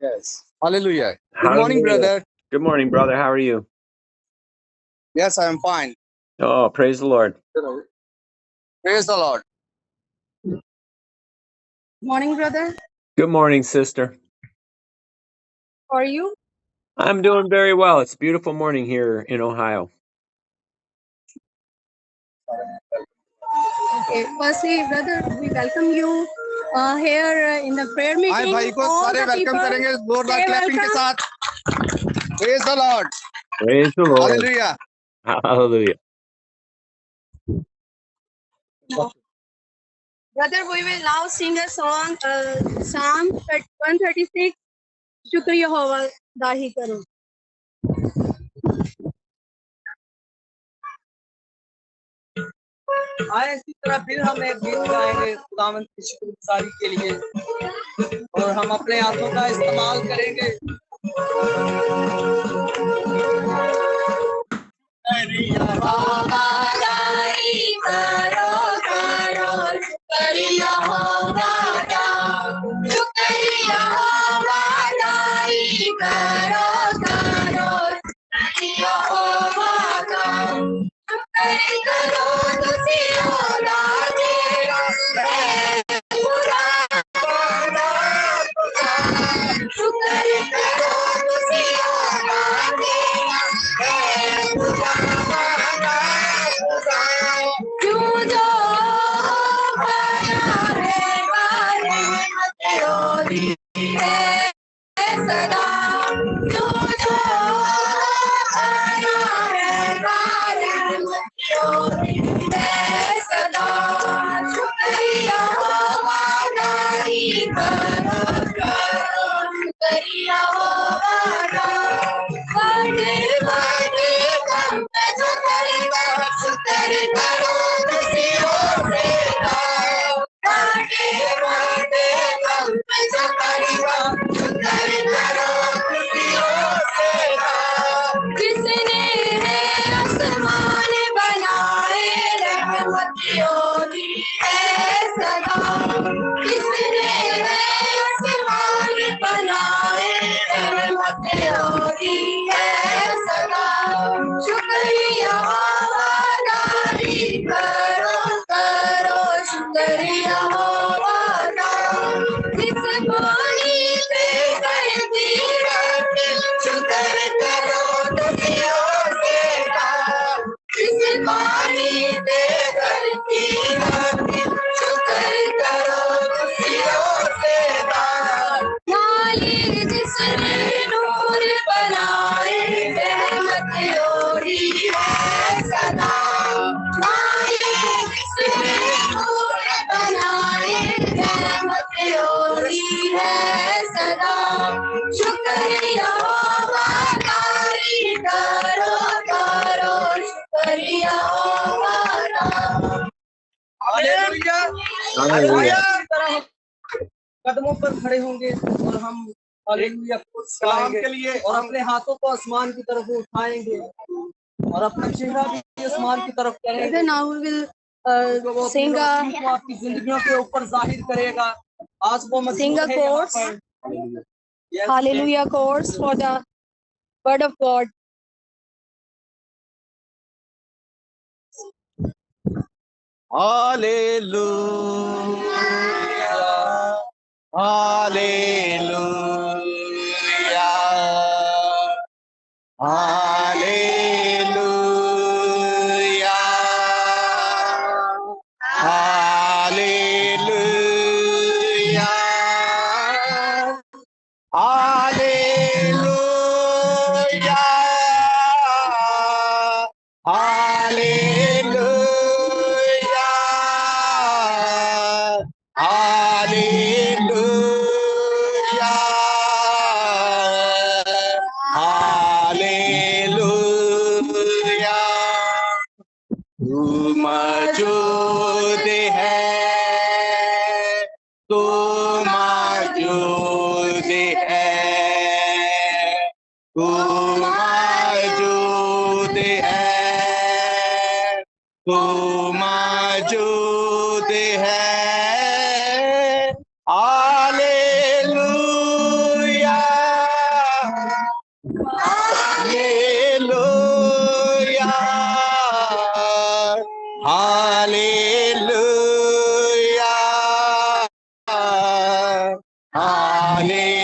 Yes. Hallelujah. Good morning, Hallelujah. brother. Good morning, brother. How are you? Yes, I am fine. Oh, praise the Lord. Praise the Lord. Morning, brother. Good morning, sister. How are you? I'm doing very well. It's a beautiful morning here in Ohio. Okay. Firstly, brother, we welcome you here in the prayer meeting. आए भाई को All सारे the welcome people करेंगे जोरदार say clapping के welcome. साथ. Praise the Lord. Praise the Lord. Hallelujah. Hallelujah. Brother, we will now sing a song, Psalm 136. शुक्रिया होवा दाही करो. आए इसी तरह फिर हम एक गीत गाएंगे खुदावंद की शुक्रगुजारी के लिए और हम अपने हाथों का इस्तेमाल करेंगे. Hallelujah. कदमों पर खड़े होंगे और हम हालेलुया सलाम के लिए और अपने हाथों को आसमान की तरफ उठाएंगे और अपना चेहरा भी आसमान की तरफ करेंगे. Brother, now we will sing वो आपकी जिंदगियों के ऊपर जाहिर करेगा. आज वो sing a chorus. Hallelujah chorus for the word of God. Hallelujah. Hallelujah. Hallelujah. Hallelujah. Hallelujah. Hallelujah. Hallelujah. तू मौजूद है, तू मौजूद है, तू मौजूद है, तू मौजूद है. Hallelujah Hallelujah. Hallelujah.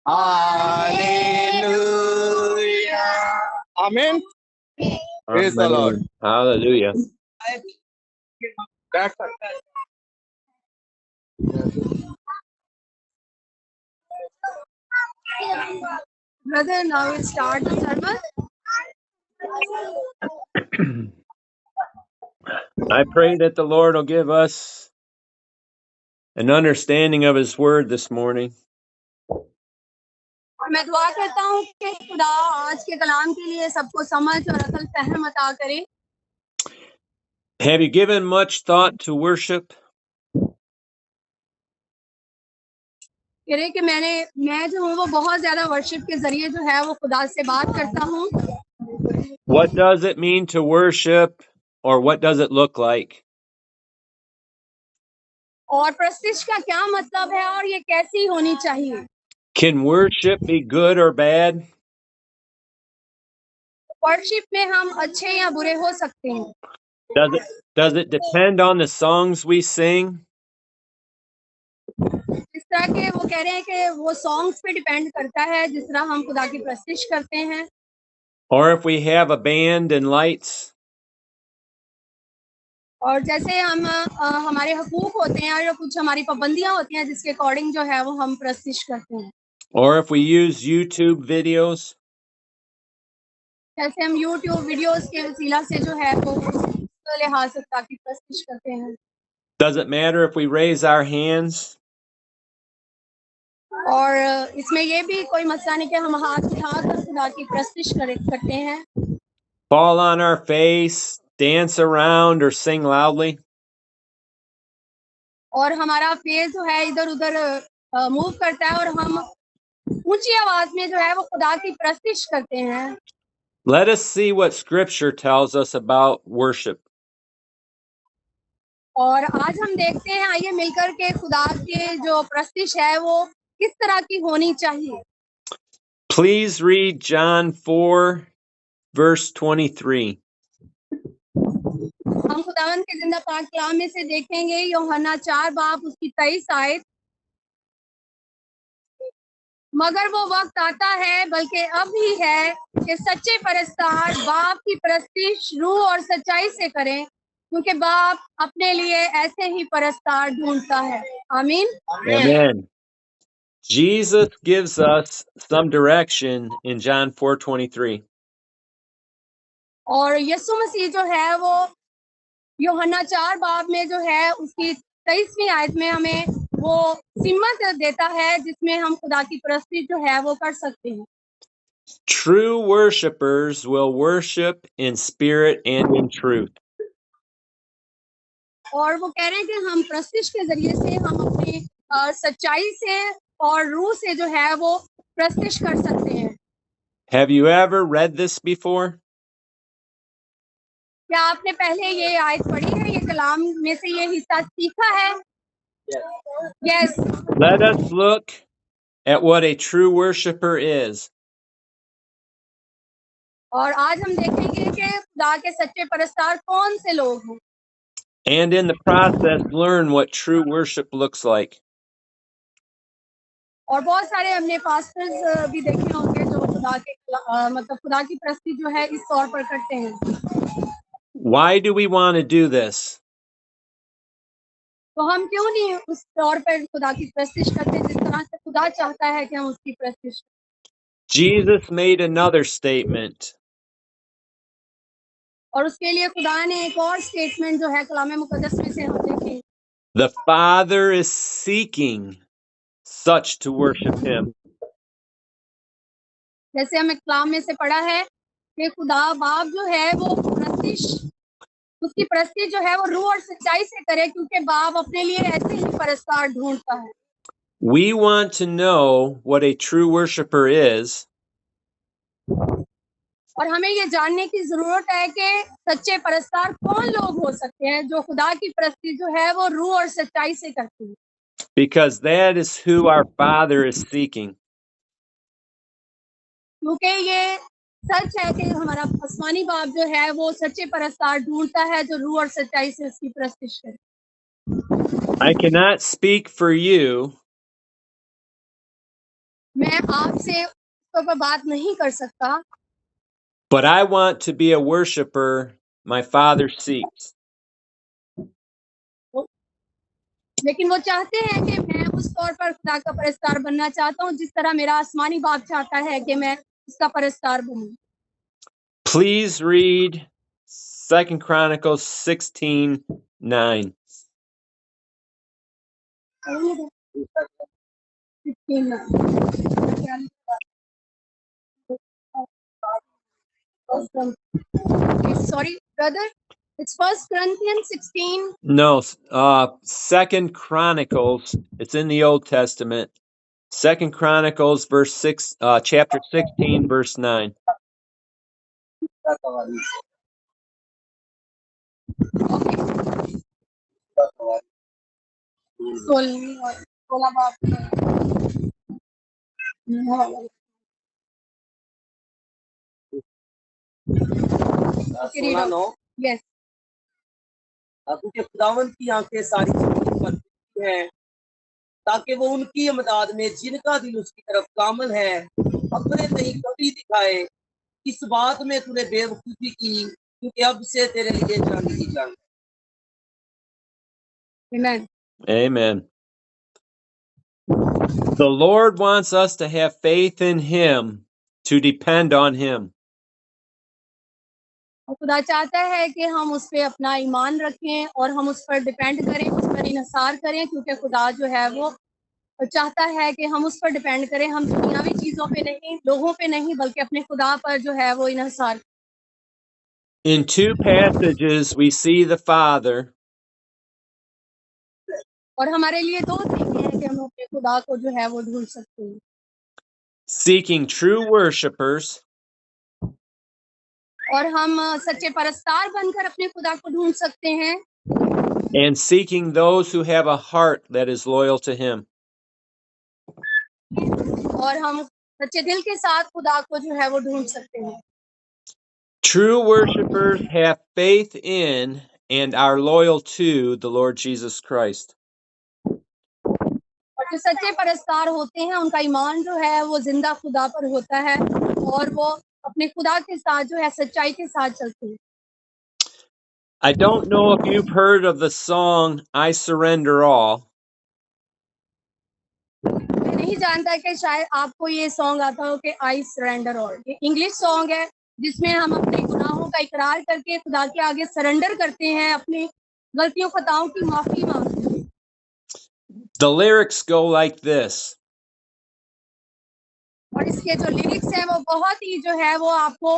Hallelujah. Amen. Praise the Lord. Amen. Hallelujah. That's Brother, now we start the sermon. I pray that the Lord will give us an understanding of His Word this morning. और मैं दुआ करता हूँ कि खुदा आज के कलाम के लिए सबको समझ और अकल फहम अता करे। Have you given much thought to worship? कह रहे कि मैं जो हूँ वो बहुत ज्यादा वर्शिप के जरिए जो है वो खुदा से बात करता हूँ। What does it mean to worship, or what does it look like? और प्रस्तिश का क्या मतलब है और ये कैसी होनी चाहिए। Can worship be good or bad? Worship में हम अच्छे या बुरे हो सकते हैं। Does it depend on the songs we sing? जिस तरह के वो कह रहे हैं कि वो सॉन्ग्स पे डिपेंड करता है जिस तरह हम खुदा की प्रस्तिश करते हैं। Or if we have a band and lights? और जैसे हम हमारे हकूक होते हैं और कुछ हमारी पाबंदियां होती हैं जिसके अकॉर्डिंग जो है वो हम प्रस्तिश करते हैं। Or if we use YouTube videos? जैसे हम YouTube वीडियोस के वसीला से जो है वो लिहाज से खुदा की प्रस्तिश करते हैं। Does it matter if we raise our hands? और इसमें ये भी कोई मसला नहीं कि हम हाथ उठाकर खुदा की प्रस्तिश करते हैं। Fall on our face, dance around, or sing loudly? और हमारा फेस जो है इधर उधर मूव करता है और हम ऊंची आवाज में जो है वो खुदा की प्रस्तिश करते हैं। Let us see what Scripture tells us about worship. और आज हम देखते हैं, आइए मिलकर के खुदा के जो प्रस्तिश है वो किस तरह की होनी चाहिए। Please read John 4, verse 23. हम खुदावंद के जिंदा पाक कलाम में से देखेंगे यूहन्ना 4 बाब उसकी 23 आयत। मगर वो वक्त आता है, बल्कि अब ही है, कि सच्चे परस्तार बाप की प्रस्तिश रूह और सच्चाई से करें, क्योंकि बाप अपने लिए ऐसे ही परस्तार ढूंढता है। आमीन। Amen. Jesus gives us some direction in John 4:23. और यीशु मसीह जो है वो यूहन्ना 4 बाब में जो है उसकी 23वीं आयत में हमें वो सिमत देता है जिसमें हम खुदा की प्रस्तिश जो है वो कर सकते हैं। True worshipers will worship in spirit and in truth. और वो कह रहे हैं कि हम प्रस्तिश के जरिए से हम अपने सच्चाई से और रूह से जो है वो प्रस्तिश कर सकते हैं। Have you ever read this before? क्या आपने पहले ये आयत पढ़ी है, ये कलाम में से ये हिस्सा सीखा है? Yes. Let us look at what a true worshiper is. और आज हम देखेंगे कि खुदा के सच्चे परस्तार कौन से लोग हैं। And in the process, learn what true worship looks like. और बहुत सारे हमने पास्टर्स भी देखे होंगे जो खुदा के मतलब खुदा की प्रस्तिश जो है इस तौर पर करते हैं। Why do we want to do this? तो हम क्यों नहीं उस तौर पर खुदा की प्रस्तिश करते जिस तरह से खुदा चाहता है कि हम उसकी प्रस्तिश करें। Jesus made another statement. और उसके लिए खुदा ने एक और स्टेटमेंट जो है कलाम मुकद्दस में से हम देखें। The Father is seeking such to worship Him. जैसे हमें कलाम में से पढ़ा है कि खुदा बाप जो है वो प्रस्तिश उसकी प्रस्तिश जो है वो रूह और सच्चाई से करे, क्योंकि बाप अपने लिए ऐसे ही परस्तार ढूंढता है। We want to know what a true worshiper is. और हमें ये जानने की जरूरत है कि सच्चे परस्तार कौन लोग हो सकते हैं जो खुदा की प्रस्तिश जो है वो रूह और सच्चाई से करते हैं। Because that is who our Father is seeking. क्योंकि ये सच है कि हमारा आसमानी बाप जो है वो सच्चे परस्तार ढूंढता है जो रूह और सच्चाई से उसकी परस्तिश करे। I cannot speak for you, मैं आपसे उसके ऊपर बात नहीं कर सकता, but I want to be a worshiper my Father seeks. लेकिन वो चाहते हैं कि मैं उस तौर पर खुदा का परस्तार बनना चाहता हूँ जिस तरह मेरा आसमानी बाप चाहता है कि मैं उसका परस्तार बनूं। Please read 2 Chronicles 16:9. 'Sorry, brother, it's 1 Corinthians 16. No, 2 Chronicles. It's in the Old Testament. 2 Chronicles, chapter 16, verse 9. Okay. 16 बाप Okay, read out. 16:9 Yes. क्योंकि खुदावंद की आंखें सारी जमीन पर देखती हैं ताकि वो उनकी इमदाद में जिनका दिल उसकी तरफ कामल है अपने नहीं कभी दिखाए। इस बात में तूने बेवकूफी की क्योंकि अब से तेरे लिए जंग ही जंग। Amen. Amen. The Lord wants us to have faith in Him, to depend on Him. और खुदा चाहता है कि हम उस पे अपना ईमान रखें और हम उस पर डिपेंड करें, उस पर इन्हिसार करें, क्योंकि खुदा जो है वो चाहता है कि हम उस पर डिपेंड करें, हम दुनियावी चीजों पे नहीं, लोगों पे नहीं, बल्कि अपने खुदा पर जो है वो इन्हिसार। In two passages, we see the Father और हमारे लिए दो तरीके हैं कि हम अपने खुदा को जो है वो ढूंढ सकते हैं, seeking true worshipers और हम सच्चे परस्तार बनकर अपने खुदा को ढूंढ सकते हैं, and seeking those who have a heart that is loyal to Him. और हम सच्चे दिल के साथ खुदा को जो है वो ढूंढ सकते हैं। True worshipers have faith in and are loyal to the Lord Jesus Christ. और जो सच्चे परस्तार होते हैं उनका ईमान जो है वो जिंदा खुदा पर होता है और वो अपने खुदा के साथ जो है सच्चाई के साथ चलते हैं। I don't know if you've heard of the song I Surrender All. मैं नहीं जानता कि शायद आपको ये सॉन्ग आता हो कि आई सरेंडर ऑल। ये इंग्लिश सॉन्ग है जिसमें हम अपने गुनाहों का इकरार करके खुदा के आगे सरेंडर करते हैं, अपनी गलतियों खताओं की माफी मांगते हैं। The lyrics go like this. और इसके जो लिरिक्स हैं वो बहुत ही जो है वो आपको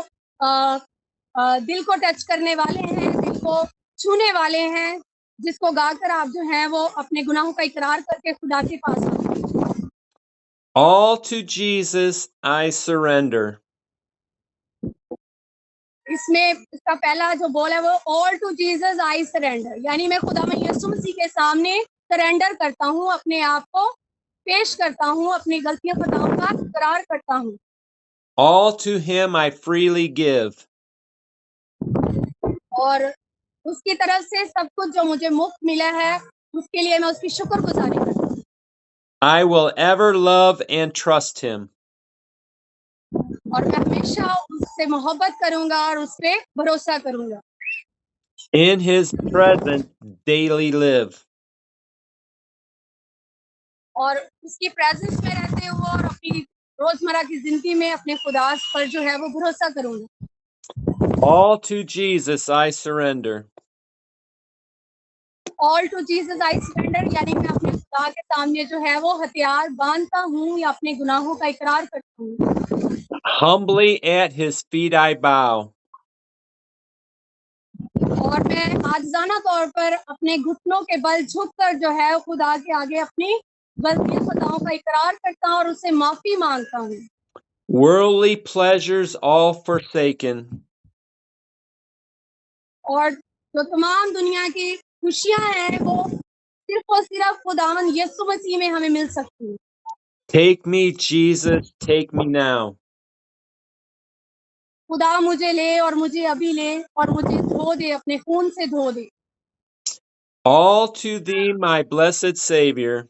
दिल को टच करने वाले हैं, दिल को छूने वाले हैं, जिसको गाकर आप जो हैं वो अपने गुनाहों का इकरार करके खुदा के पास आते हैं। All to Jesus I surrender. इसमें इसका पहला जो बोल है वो all to Jesus I surrender, यानी मैं खुदा में यीशु मसीह के सामने सरेंडर करता हूँ, अपने आप को पेश करता हूँ, अपनी गलतियों खताओं का इकरार करता हूँ। All to Him I freely give. और उसकी तरफ से सब कुछ जो मुझे मुफ्त मिला है उसके लिए मैं उसकी शुक्रगुजारी करता हूँ। I will ever love and trust Him. और मैं हमेशा उससे मोहब्बत करूंगा और उस पे भरोसा करूंगा। In His presence daily live. और उसकी प्रेजेंस में रहते हुए और अपनी रोजमर्रा की जिंदगी में अपने खुदा पर जो है वो भरोसा करूंगा। All to Jesus I surrender. All to Jesus I surrender, यानी मैं अपने खुदा के सामने जो है वो हथियार बांधता हूँ या अपने गुनाहों का इकरार करता हूँ। Humbly at His feet I bow. और मैं आजिज़ाना तौर पर अपने घुटनों के बल झुककर जो है खुदा के आगे अपनी गलतियों खताओं का इकरार करता हूँ और उससे माफी मांगता हूँ। Worldly pleasures all forsaken. और जो तमाम दुनिया की खुशियां हैं वो सिर्फ और सिर्फ खुदावन यीशु मसीह में हमें मिल सकती हैं। Take me, Jesus, take me now. खुदा मुझे ले और मुझे अभी ले और मुझे धो दे, अपने खून से धो दे। All to thee, my blessed Savior,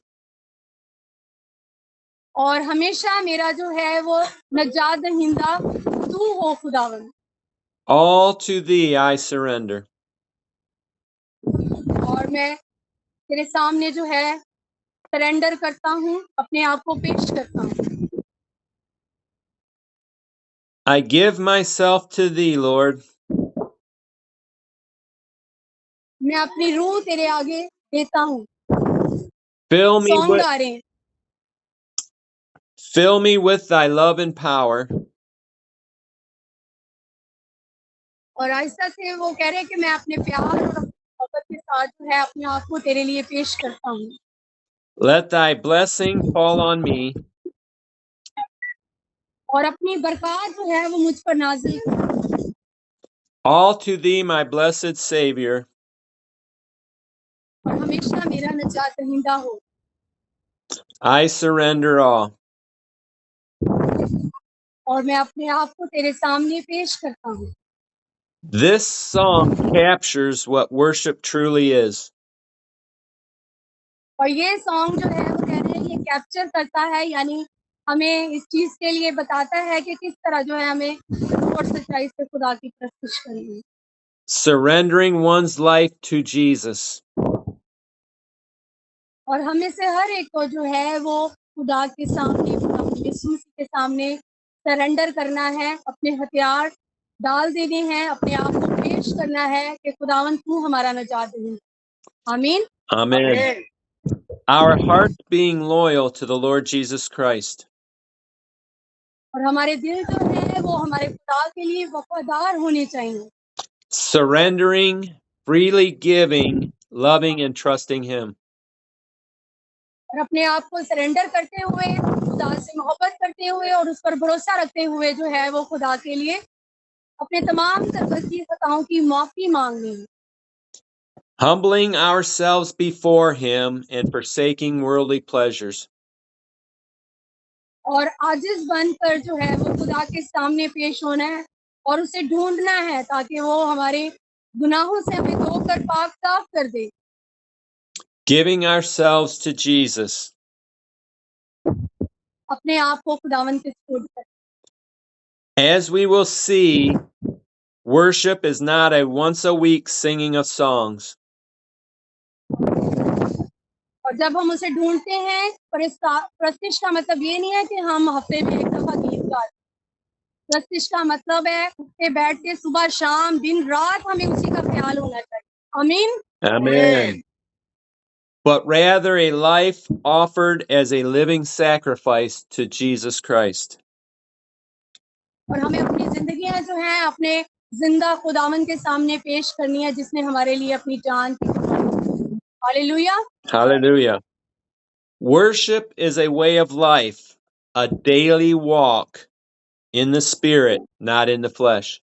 और हमेशा मेरा जो है वो नजात दहिंदा तू हो खुदावन। all to thee I surrender. और मैं तेरे सामने जो है सरेंडर करता हूँ, अपने आप को पेश करता हूँ। I give myself to thee, Lord. मैं अपनी रूह तेरे आगे देता हूँ। Fill me सॉन्ग with, गा रहे हैं। fill me with thy love and power. और आहिस्ता से वो कह रहे हैं कि मैं अपने प्यार और मोहब्बत के साथ जो है अपने आप को तेरे लिए पेश करता हूँ। Let thy blessing fall on me. और अपनी बरकत जो है वो मुझ पर नाज़िल कर। All to thee, my blessed Savior. और हमेशा मेरा नजात दहिंदा हो। I surrender all. और मैं अपने आप को तेरे सामने पेश करता हूँ। This song captures what worship truly is. और ये सॉन्ग जो है वो कह रहे हैं ये कैप्चर करता है, यानी हमें इस चीज के लिए बताता है कि किस तरह जो है हमें और सच्चाई से खुदा की प्रस्तुत करनी है। Surrendering one's life to Jesus. और हमें से हर एक को जो है वो खुदा के सामने, खुदा यीशु मसीह के सामने सरेंडर करना है, अपने हथियार डाल देने हैं, अपने आप को पेश करना है कि खुदावन तू हमारा नजात दहिंदा। आमीन। Amen. Our hearts being loyal to the Lord Jesus Christ. और हमारे दिल जो है वो हमारे खुदा के लिए वफादार होने चाहिए। Surrendering, freely giving, loving and trusting Him. और अपने आप को सरेंडर करते हुए, खुदा से मोहब्बत करते हुए और उस पर भरोसा रखते हुए जो है वो खुदा के लिए अपने तमाम तरह की खताओं की माफी मांगनी है। Humbling ourselves before Him and forsaking worldly pleasures. और आजिज बनकर जो है वो खुदा के सामने पेश होना है और उसे ढूंढना है ताकि वो हमारे गुनाहों से हमें धोकर पाक साफ कर दे। Giving ourselves to Jesus. अपने आप को खुदावन के सुपुर्द कर। As we will see, worship is not a once a week singing of songs. और जब हम उसे ढूंढते हैं, प्रस्तिश का मतलब ये नहीं है कि हम हफ्ते में एक दफा गीत गाते। प्रस्तिश का मतलब है उठते बैठते सुबह शाम दिन रात हमें उसी का ख्याल होना चाहिए। आमीन। Amen. But rather a life offered as a living sacrifice to Jesus Christ. और हमें अपनी जिंदगियां जो हैं अपने जिंदा खुदावन के सामने पेश करनी है जिसने हमारे लिए अपनी जान दी। Hallelujah. Hallelujah. Worship is a way of life, a daily walk in the spirit, not in the flesh.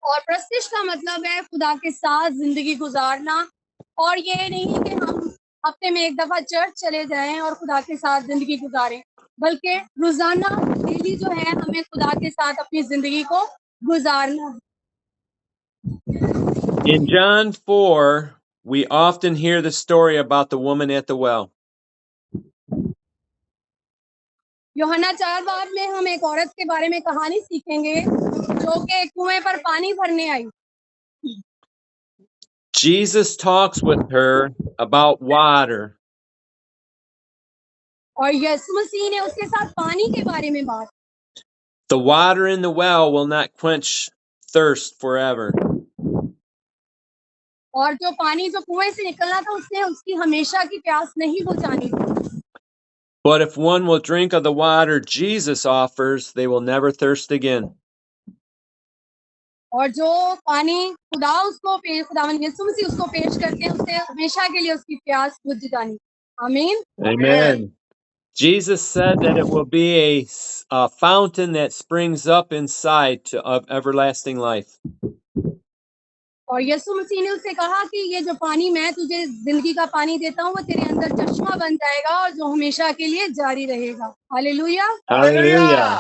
और प्रस्तिश का मतलब है खुदा के साथ जिंदगी गुजारना, और ये नहीं कि हम हफ्ते में एक दफा चर्च चले जाएं और खुदा के साथ जिंदगी गुजारें, बल्कि रोजाना डेली जो है हमें खुदा के साथ अपनी जिंदगी को गुजारना है। In John 4, we often hear the story about the woman at the well. यूहन्ना 4 बाब में हम एक औरत के बारे में कहानी सीखेंगे जो कि कुएं पर पानी भरने आई। Jesus talks with her about water. और यीशु मसीह ने उसके साथ पानी के बारे में बात। The water in the well will not quench thirst forever. और जो पानी जो कुएं से निकलना था उसने उसकी हमेशा की प्यास नहीं बुझानी थी। But if one will drink of the water Jesus offers, they will never thirst again. और जो पानी खुदावन यीशु मसीह उसको पेश करते हैं उससे हमेशा के लिए उसकी प्यास बुझ जानी। आमीन। Amen. Jesus said that it will be a fountain that springs up inside of everlasting life. और यीशु मसीह ने उससे कहा कि ये जो पानी मैं तुझे जिंदगी का पानी देता हूँ वो तेरे अंदर चश्मा बन जाएगा और जो हमेशा के लिए जारी रहेगा। Hallelujah. Hallelujah.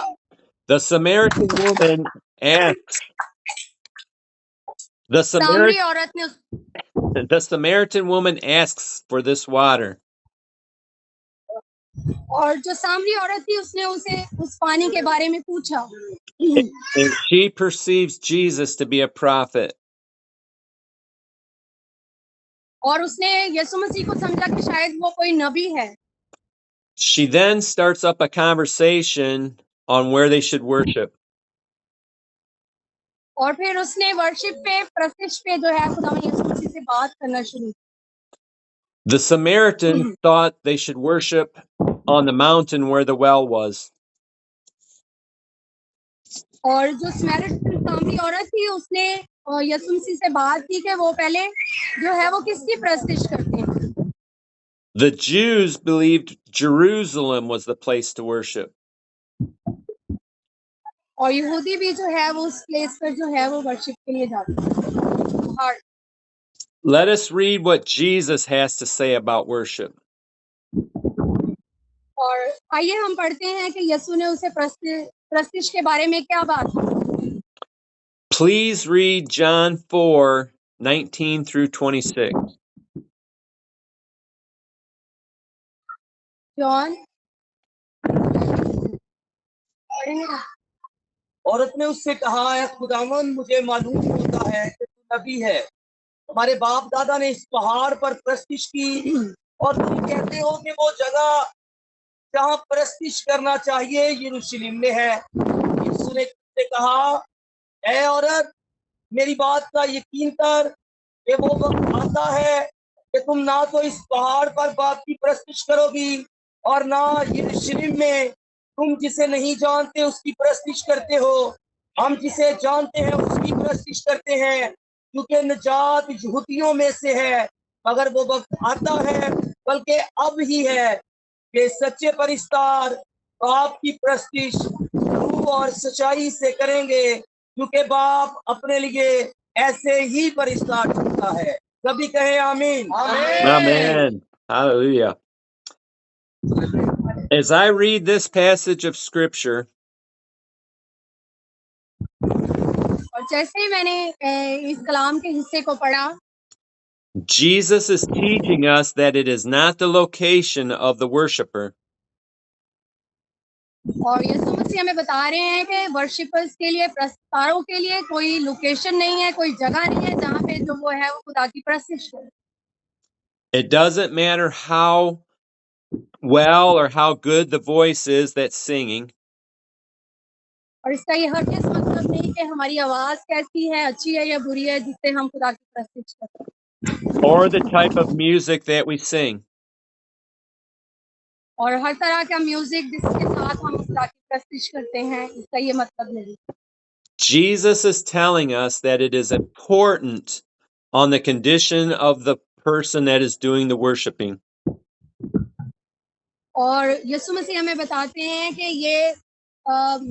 The Samaritan woman asks. The सामरी औरत ने The Samaritan woman asks for this water. और जो सामरी औरत थी उसने उसे उस पानी के बारे में पूछा And she perceives Jesus to be a prophet. और उसने यीशु मसीह को समझा कि शायद वो कोई नबी है। She then starts up a conversation on where they should worship. और फिर उसने वर्शिप पे प्रस्तिश पे जो है खुदा यीशु मसीह से बात करना शुरू की। The Samaritan thought they should worship on the mountain where the well was. और जो सामरी औरत थी उसने यीशु मसीह से बात की कि वो पहले जो है वो किसकी प्रस्तिश करते हैं। The Jews believed Jerusalem was the place to worship. और यहूदी भी जो है वो उस प्लेस पर जो है वो वर्शिप के लिए जाते हैं। Let us read what Jesus has to say about worship. और आइए हम पढ़ते हैं कि यीशु ने उसे प्रस्तिश के बारे में क्या बात की। Please read John 4:19 through 26. John औरत ने उससे कहा, है खुदावन, मुझे मालूम होता है कि तू नबी है। हमारे बाप दादा ने इस पहाड़ पर प्रस्तिश की और तुम कहते हो कि वो जगह जहाँ प्रस्तिश करना चाहिए यरूशलेम में है। यीशु ने उससे कहा, ऐ औरत, मेरी बात का यकीन कर कि वो वक्त आता है कि तुम ना तो इस पहाड़ पर बाप की प्रस्तिश करोगी और ना यरूशलेम में। तुम जिसे नहीं जानते उसकी प्रस्तिश करते हो, हम जिसे जानते हैं उसकी प्रस्तिश करते हैं, क्योंकि निजात यहूदियों में से है। मगर वो वक्त आता है, बल्कि अब ही है, कि सच्चे परिस्तार बाप की प्रस्तिश रूह और सच्चाई से करेंगे, क्योंकि बाप अपने लिए ऐसे ही परिस्तार चुनता है। सभी कहे आमीन। Amen. Hallelujah. As I read this passage of scripture, और जैसे ही मैंने इस कलाम के हिस्से को पढ़ा, Jesus is teaching us that it is not the location of the worshiper, और यीशु मसीह हमें बता रहे हैं कि वर्शिपर्स के लिए, प्रस्तारों के लिए कोई लोकेशन नहीं है, कोई जगह नहीं है जहाँ पे जो वो है वो खुदा की प्रस्तिश करे। it doesn't matter how well or how good the voice is that's singing. और इसका ये हरगिज़ मतलब नहीं कि हमारी आवाज कैसी है, अच्छी है या बुरी है, जिससे हम खुदा की प्रस्तिश करते हैं। Or the type of music that we sing. और हर तरह का म्यूजिक जिसके साथ हम खुदा की प्रस्तिश करते हैं, इसका ये मतलब नहीं। Jesus is telling us that it is important on the condition of the person that is doing the worshiping. और यीशु मसीह हमें बताते हैं कि ये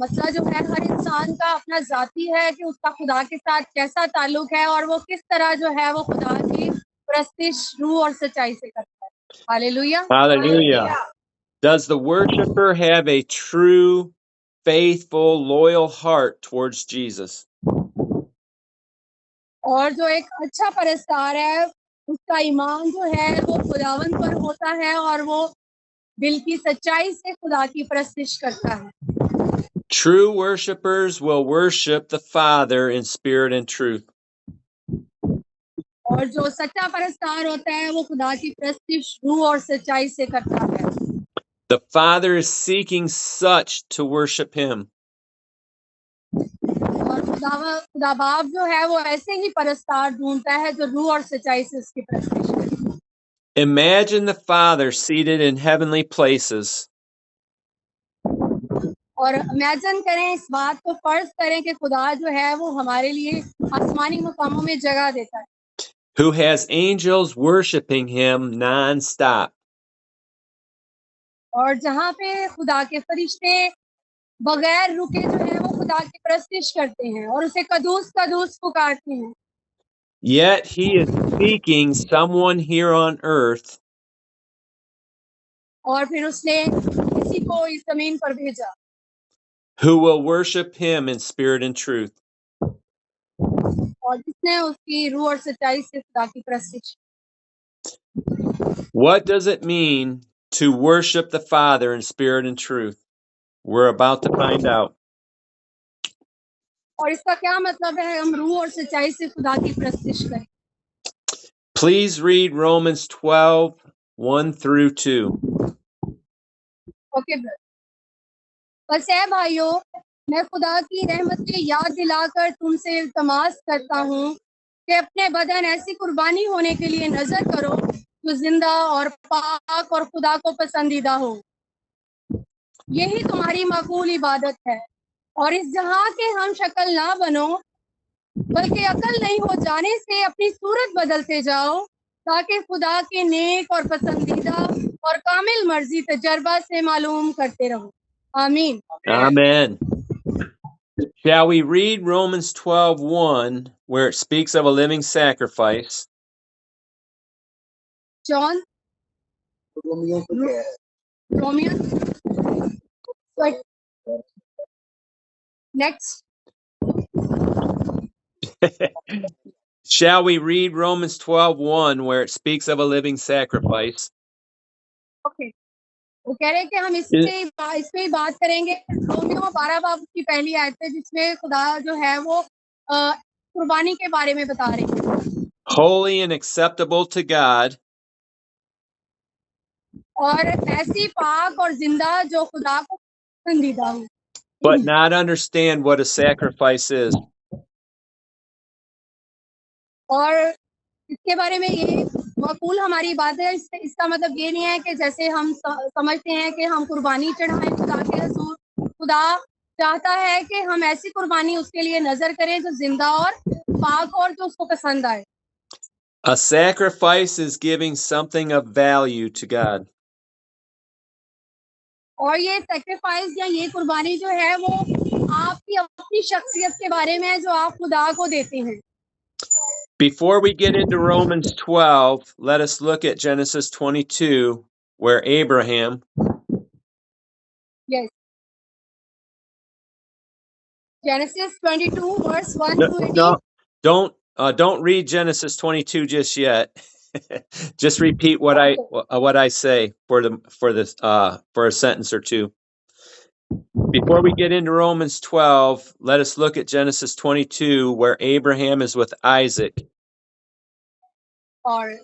मसला जो है हर इंसान का अपना जाती है कि उसका खुदा के साथ कैसा ताल्लुक है और वो किस तरह जो है वो खुदा की प्रस्तिश रूह और सच्चाई से करता है। Hallelujah. Hallelujah. Does the worshiper have a true, faithful, loyal heart towards Jesus? और जो एक अच्छा परस्तार है उसका ईमान जो है वो खुदावन पर होता है और वो दिल की सच्चाई से खुदा की प्रस्तिश करता है। True worshipers will worship the Father in spirit and truth. और जो सच्चा परस्तार होता है वो खुदा की प्रस्तिश रूह और सच्चाई से करता है। The Father is seeking such to worship Him. और खुदा बाप जो है वो ऐसे ही परस्तार ढूंढता है जो रूह और सच्चाई से उसकी प्रस्तिश करे। Imagine the Father seated in heavenly places, और इमेजिन करें, इस बात को फर्ज करें कि खुदा जो है वो हमारे लिए आसमानी मकामों में जगह देता है, who has angels worshiping Him non-stop. और जहाँ पे खुदा के फरिश्ते बगैर रुके जो है वो खुदा की प्रस्तिश करते हैं और उसे कदूस कदूस पुकारते हैं। Yet He is seeking someone here on earth और फिर उसने किसी को इस जमीन पर भेजा who will worship him in spirit and truth. और जिसने उसकी रूह और सच्चाई से खुदा की परस्तिश। What does it mean to worship the Father in spirit and truth? We're about to find out. और इसका क्या मतलब है हम रूह और सच्चाई से खुदा की परस्तिश करें। Please read Romans 12, 1 through 2. Okay brother. बस है भाइयों, मैं खुदा की रहमत की याद दिलाकर तुमसे इल्तमास करता हूँ कि अपने बदन ऐसी कुर्बानी होने के लिए नजर करो जो जिंदा और पाक और खुदा को पसंदीदा हो। यही तुम्हारी माकूल इबादत है। और इस जहां के हम शक्ल ना बनो, बल्कि अकल नहीं हो जाने से अपनी सूरत बदलते जाओ, ताकि खुदा की नेक और पसंदीदा और कामिल मर्जी तजर्बा से मालूम करते रहो। आमीन। Amen. Shall we read Romans 12:1, where it speaks of a living sacrifice? John Romeo next. Shall we read Romans 12:1, where it speaks of a living sacrifice? Okay, वो कह रहे हैं कि हम इस पे ही बात करेंगे। रोमियो 12 बाब की पहली आयत है जिसमें खुदा जो है वो कुर्बानी के बारे में बता रहे हैं। Holy and acceptable to God, और ऐसी पाक और जिंदा जो खुदा को पसंदीदा हो। but not understand what a sacrifice is. और इसके बारे में ये माकूल हमारी बात है। इसका मतलब ये नहीं है कि जैसे हम समझते हैं कि हम कुर्बानी चढ़ाएं खुदा के हज़ूर। खुदा चाहता है कि हम ऐसी कुर्बानी उसके लिए नजर करें जो जिंदा और पाक और जो उसको पसंद आए। A sacrifice is giving something of value to God. और ये सैक्रिफाइस या ये कुर्बानी जो है वो आपकी अपनी शख्सियत के बारे में है जो आप खुदा को देते हैं। Before we get into Romans 12, let us look at Genesis 22, where Abraham, Yes. Genesis 22 verse 1 to 18. don't read Genesis 22 just yet. Just repeat what I say for a sentence or two. Before we get into Romans 12, let us look at Genesis 22, where Abraham is with Isaac. और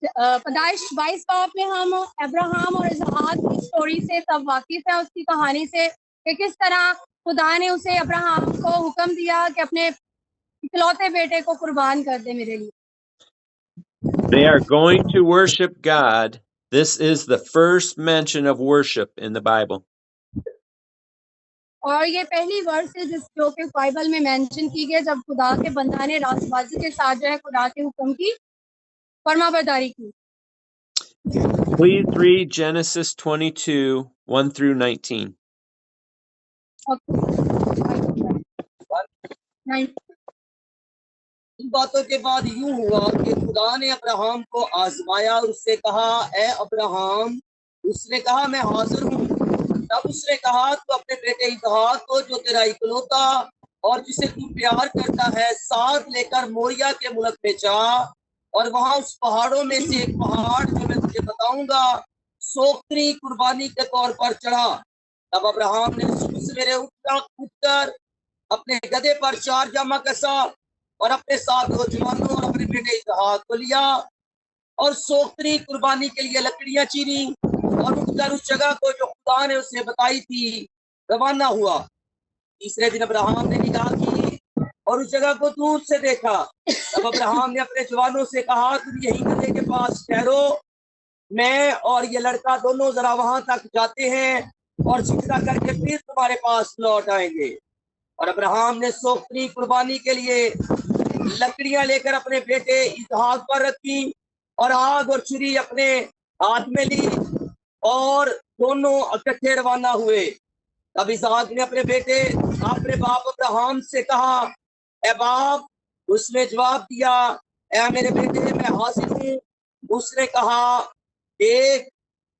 पैदाइश 22 बाब में हम Abraham और इसहाक की story से सब वाकिफ है, उसकी कहानी से कि किस तरह खुदा ने उसे अब्राहम को हुक्म दिया कि अपने इकलौते बेटे को कुर्बान कर दे मेरे लिए। They are going to worship God. This is the first mention of worship in the Bible. और ये पहली वर्स है जो कि बाइबल में मेंशन की गई जब खुदा के बंदा ने रास्तबाजी के साथ जो है खुदा के हुक्म की फरमाबरदारी की। Please read Genesis 22, 1 through 19. इन बातों के बाद यूं हुआ कि खुदा ने अब्राहम को आजमाया और उससे कहा, ए अब्राहम। उसने कहा, मैं हाजिर हूँ। तब उसने कहा, तू अपने बेटे इसहाक को जो तेरा इकलौता और जिसे तू प्यार करता है साथ लेकर मोरिया के मुल्क में जा और वहां उस पहाड़ों में से एक पहाड़ जो मैं तुझे बताऊंगा सोखरी कुर्बानी के तौर पर चढ़ा। तब अब्राहम ने सवेरे उठकर अपने गधे पर 4 जामा कसा और अपने साथ 2 जवानों और अपने बेटे इसहाक को लिया और सोखरी कुर्बानी के लिए लकड़ियां चीरी और उठकर उस जगह को जो खुदा ने उसे बताई थी रवाना हुआ। तीसरे दिन अब्राहम ने निगाह की और उस जगह को दूर से देखा। तब अब्राहम ने अपने जवानों से कहा, तुम यही गधे के पास ठहरो, मैं और ये लड़का दोनों जरा वहां तक जाते हैं और सिजदा करके फिर तुम्हारे पास लौट आएंगे। और अब्राहम ने सोखरी कुर्बानी के लिए लकड़ियां लेकर अपने बेटे इसहाक पर रखी और आग और छुरी अपने हाथ में ली और दोनों इकट्ठे रवाना हुए। तब इसहाक ने अपने बाप अब्राहम से कहा, ए बाप। उसने जवाब दिया, ए मेरे बेटे, मैं हाजिर हूँ। उसने कहा, देख,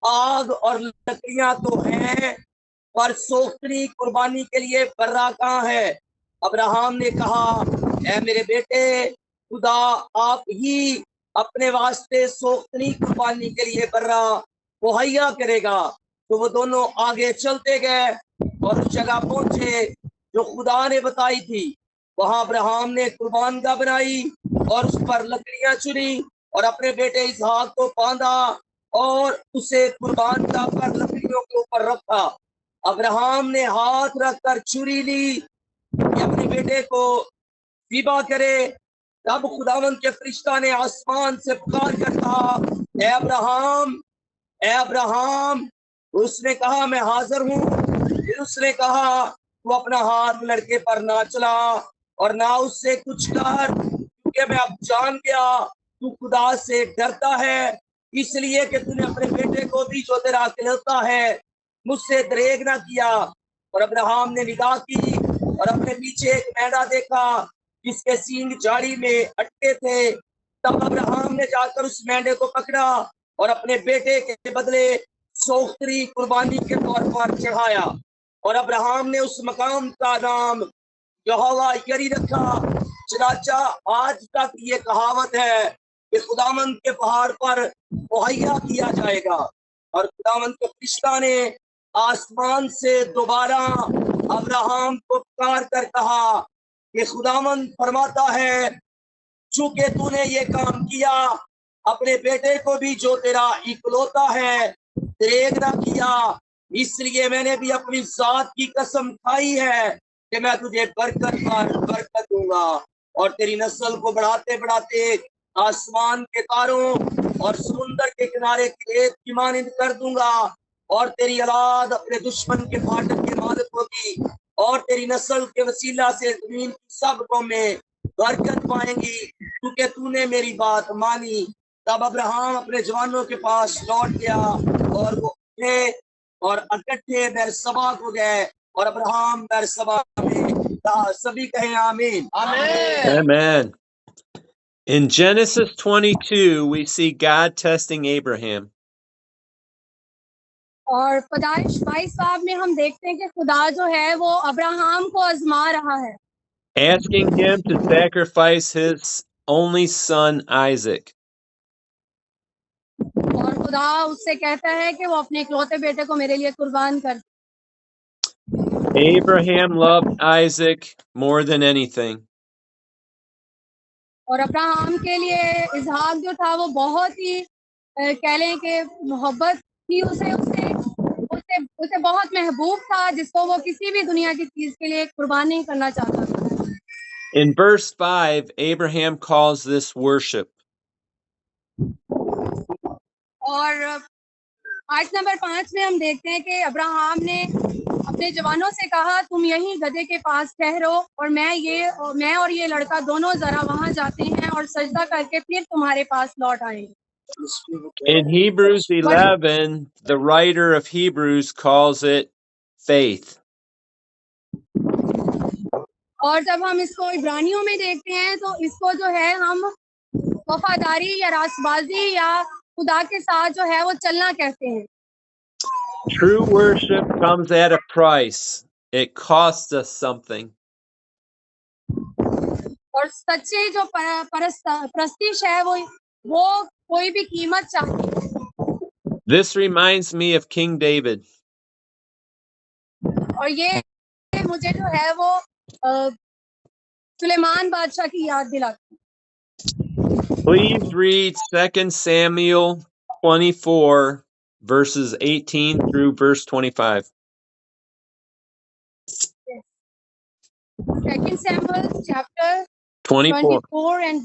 आग और लकड़ियां तो हैं पर सोख्तरी कुर्बानी के लिए बर्रा कहाँ है? अब्राहम ने कहा, ऐ मेरे बेटे, खुदा आप ही अपने वास्ते सोख्तरी कुर्बानी के लिए बर्रा मुहैया करेगा। तो वो दोनों आगे चलते गए और उस जगह पहुंचे जो खुदा ने बताई थी। वहां अब्राहम ने कुर्बानगाह बनाई और उस पर लकड़ियां चुनी और अपने बेटे इसहाक को बांधा और उसे कुर्बानगाह पर लकड़ियों के ऊपर रखा। अब्राहम ने हाथ रखकर छुरी ली कि अपने बेटे को ज़िबा करे। तब खुदावंद के फरिश्ता ने आसमान से पुकार कर कहा, ए अब्राहम, ए अब्राहम। उसने कहा, मैं हाजिर हूँ। फिर उसने कहा, तू अपना हाथ लड़के पर ना चला और ना उससे कुछ कर, क्योंकि मैं अब जान गया तू खुदा से डरता है, इसलिए कि तूने अपने बेटे को भी जो तेरा अकेलता है मुझसे दरेग ना किया। और अब्राहम ने निगाह की और अपने पीछे एक मेंढा देखा जिसके सींग झाड़ी में अटके थे। तब अब्राहम ने जाकर उस मेंढे को पकड़ा और अपने बेटे के बदले सोख्तरी कुर्बानी के तौर पर चढ़ाया। और अब्राहम ने उस मकाम का नाम यहोवा यरी रखा। चनाचा आज तक ये कहावत है कि खुदावंद के पहाड़ पर मुहैया किया जाएगा। और खुदावंद के फरिश्ता ने आसमान से दोबारा अब्राहम को पुकार कर कहा कि खुदावंद फरमाता है, चूंकि तूने ये काम किया, अपने बेटे को भी जो तेरा इकलौता है दरेग ना किया, इसलिए मैंने भी अपनी जात की कसम खाई है कि मैं तुझे बरकत पर बरकत दूंगा और तेरी नस्ल को बढ़ाते बढ़ाते आसमान के तारों और समुंदर के किनारे खेत की मानिंद कर दूंगा। और तेरी औलाद अपने दुश्मन के फाटक के मालिक होगी और तेरी नस्ल के वसीला से जमीन की सब कौमें बरकत पाएंगी, क्योंकि तूने मेरी बात मानी। तब अब्राहम अपने जवानों के पास लौट गया और वो उठे और इकट्ठे बैरसबा को गए और अब्राहम बैरसबा में था। सभी कहें आमीन। Amen. Amen. In Genesis 22, we see God testing Abraham. और पैदाइश 22 बाब में हम देखते हैं कि खुदा जो है वो अब्राहम को आजमा रहा है, asking him to sacrifice his only son Isaac. और खुदा उससे कहता है कि वो अपने इकलौते बेटे को मेरे लिए कुर्बान कर। Abraham loved Isaac more than anything. और अब्राहम के लिए इसहाक जो था वो बहुत ही कह लें कि मोहब्बत थी, उसे उसे उसे उसे बहुत महबूब था, जिसको वो किसी भी दुनिया की चीज के लिए कुर्बान नहीं करना चाहता था। In verse 5, Abraham calls this worship. और आयत नंबर 5 में हम देखते हैं कि अब्राहम ने अपने जवानों से कहा, तुम यहीं गधे के पास ठहरो और मैं और ये लड़का दोनों जरा वहां जाते हैं और सजदा करके फिर तुम्हारे पास लौट आएंगे। In Hebrews 11, the writer of Hebrews calls it faith. और जब हम इसको इब्रानियों में देखते हैं तो इसको जो है हम वफादारी या रासबाजी या खुदा के साथ जो है वो चलना कहते हैं। True worship comes at a price. It costs us something. और सच्चे जो प्रस्तिश है वो कोई भी कीमत चाहती है। This reminds me of King David. और ये मुझे जो है वो सुलेमान बादशाह की याद दिलाती है। Please read 2 Samuel 24, verses 18 through verse 25. 2 Samuel chapter 24. and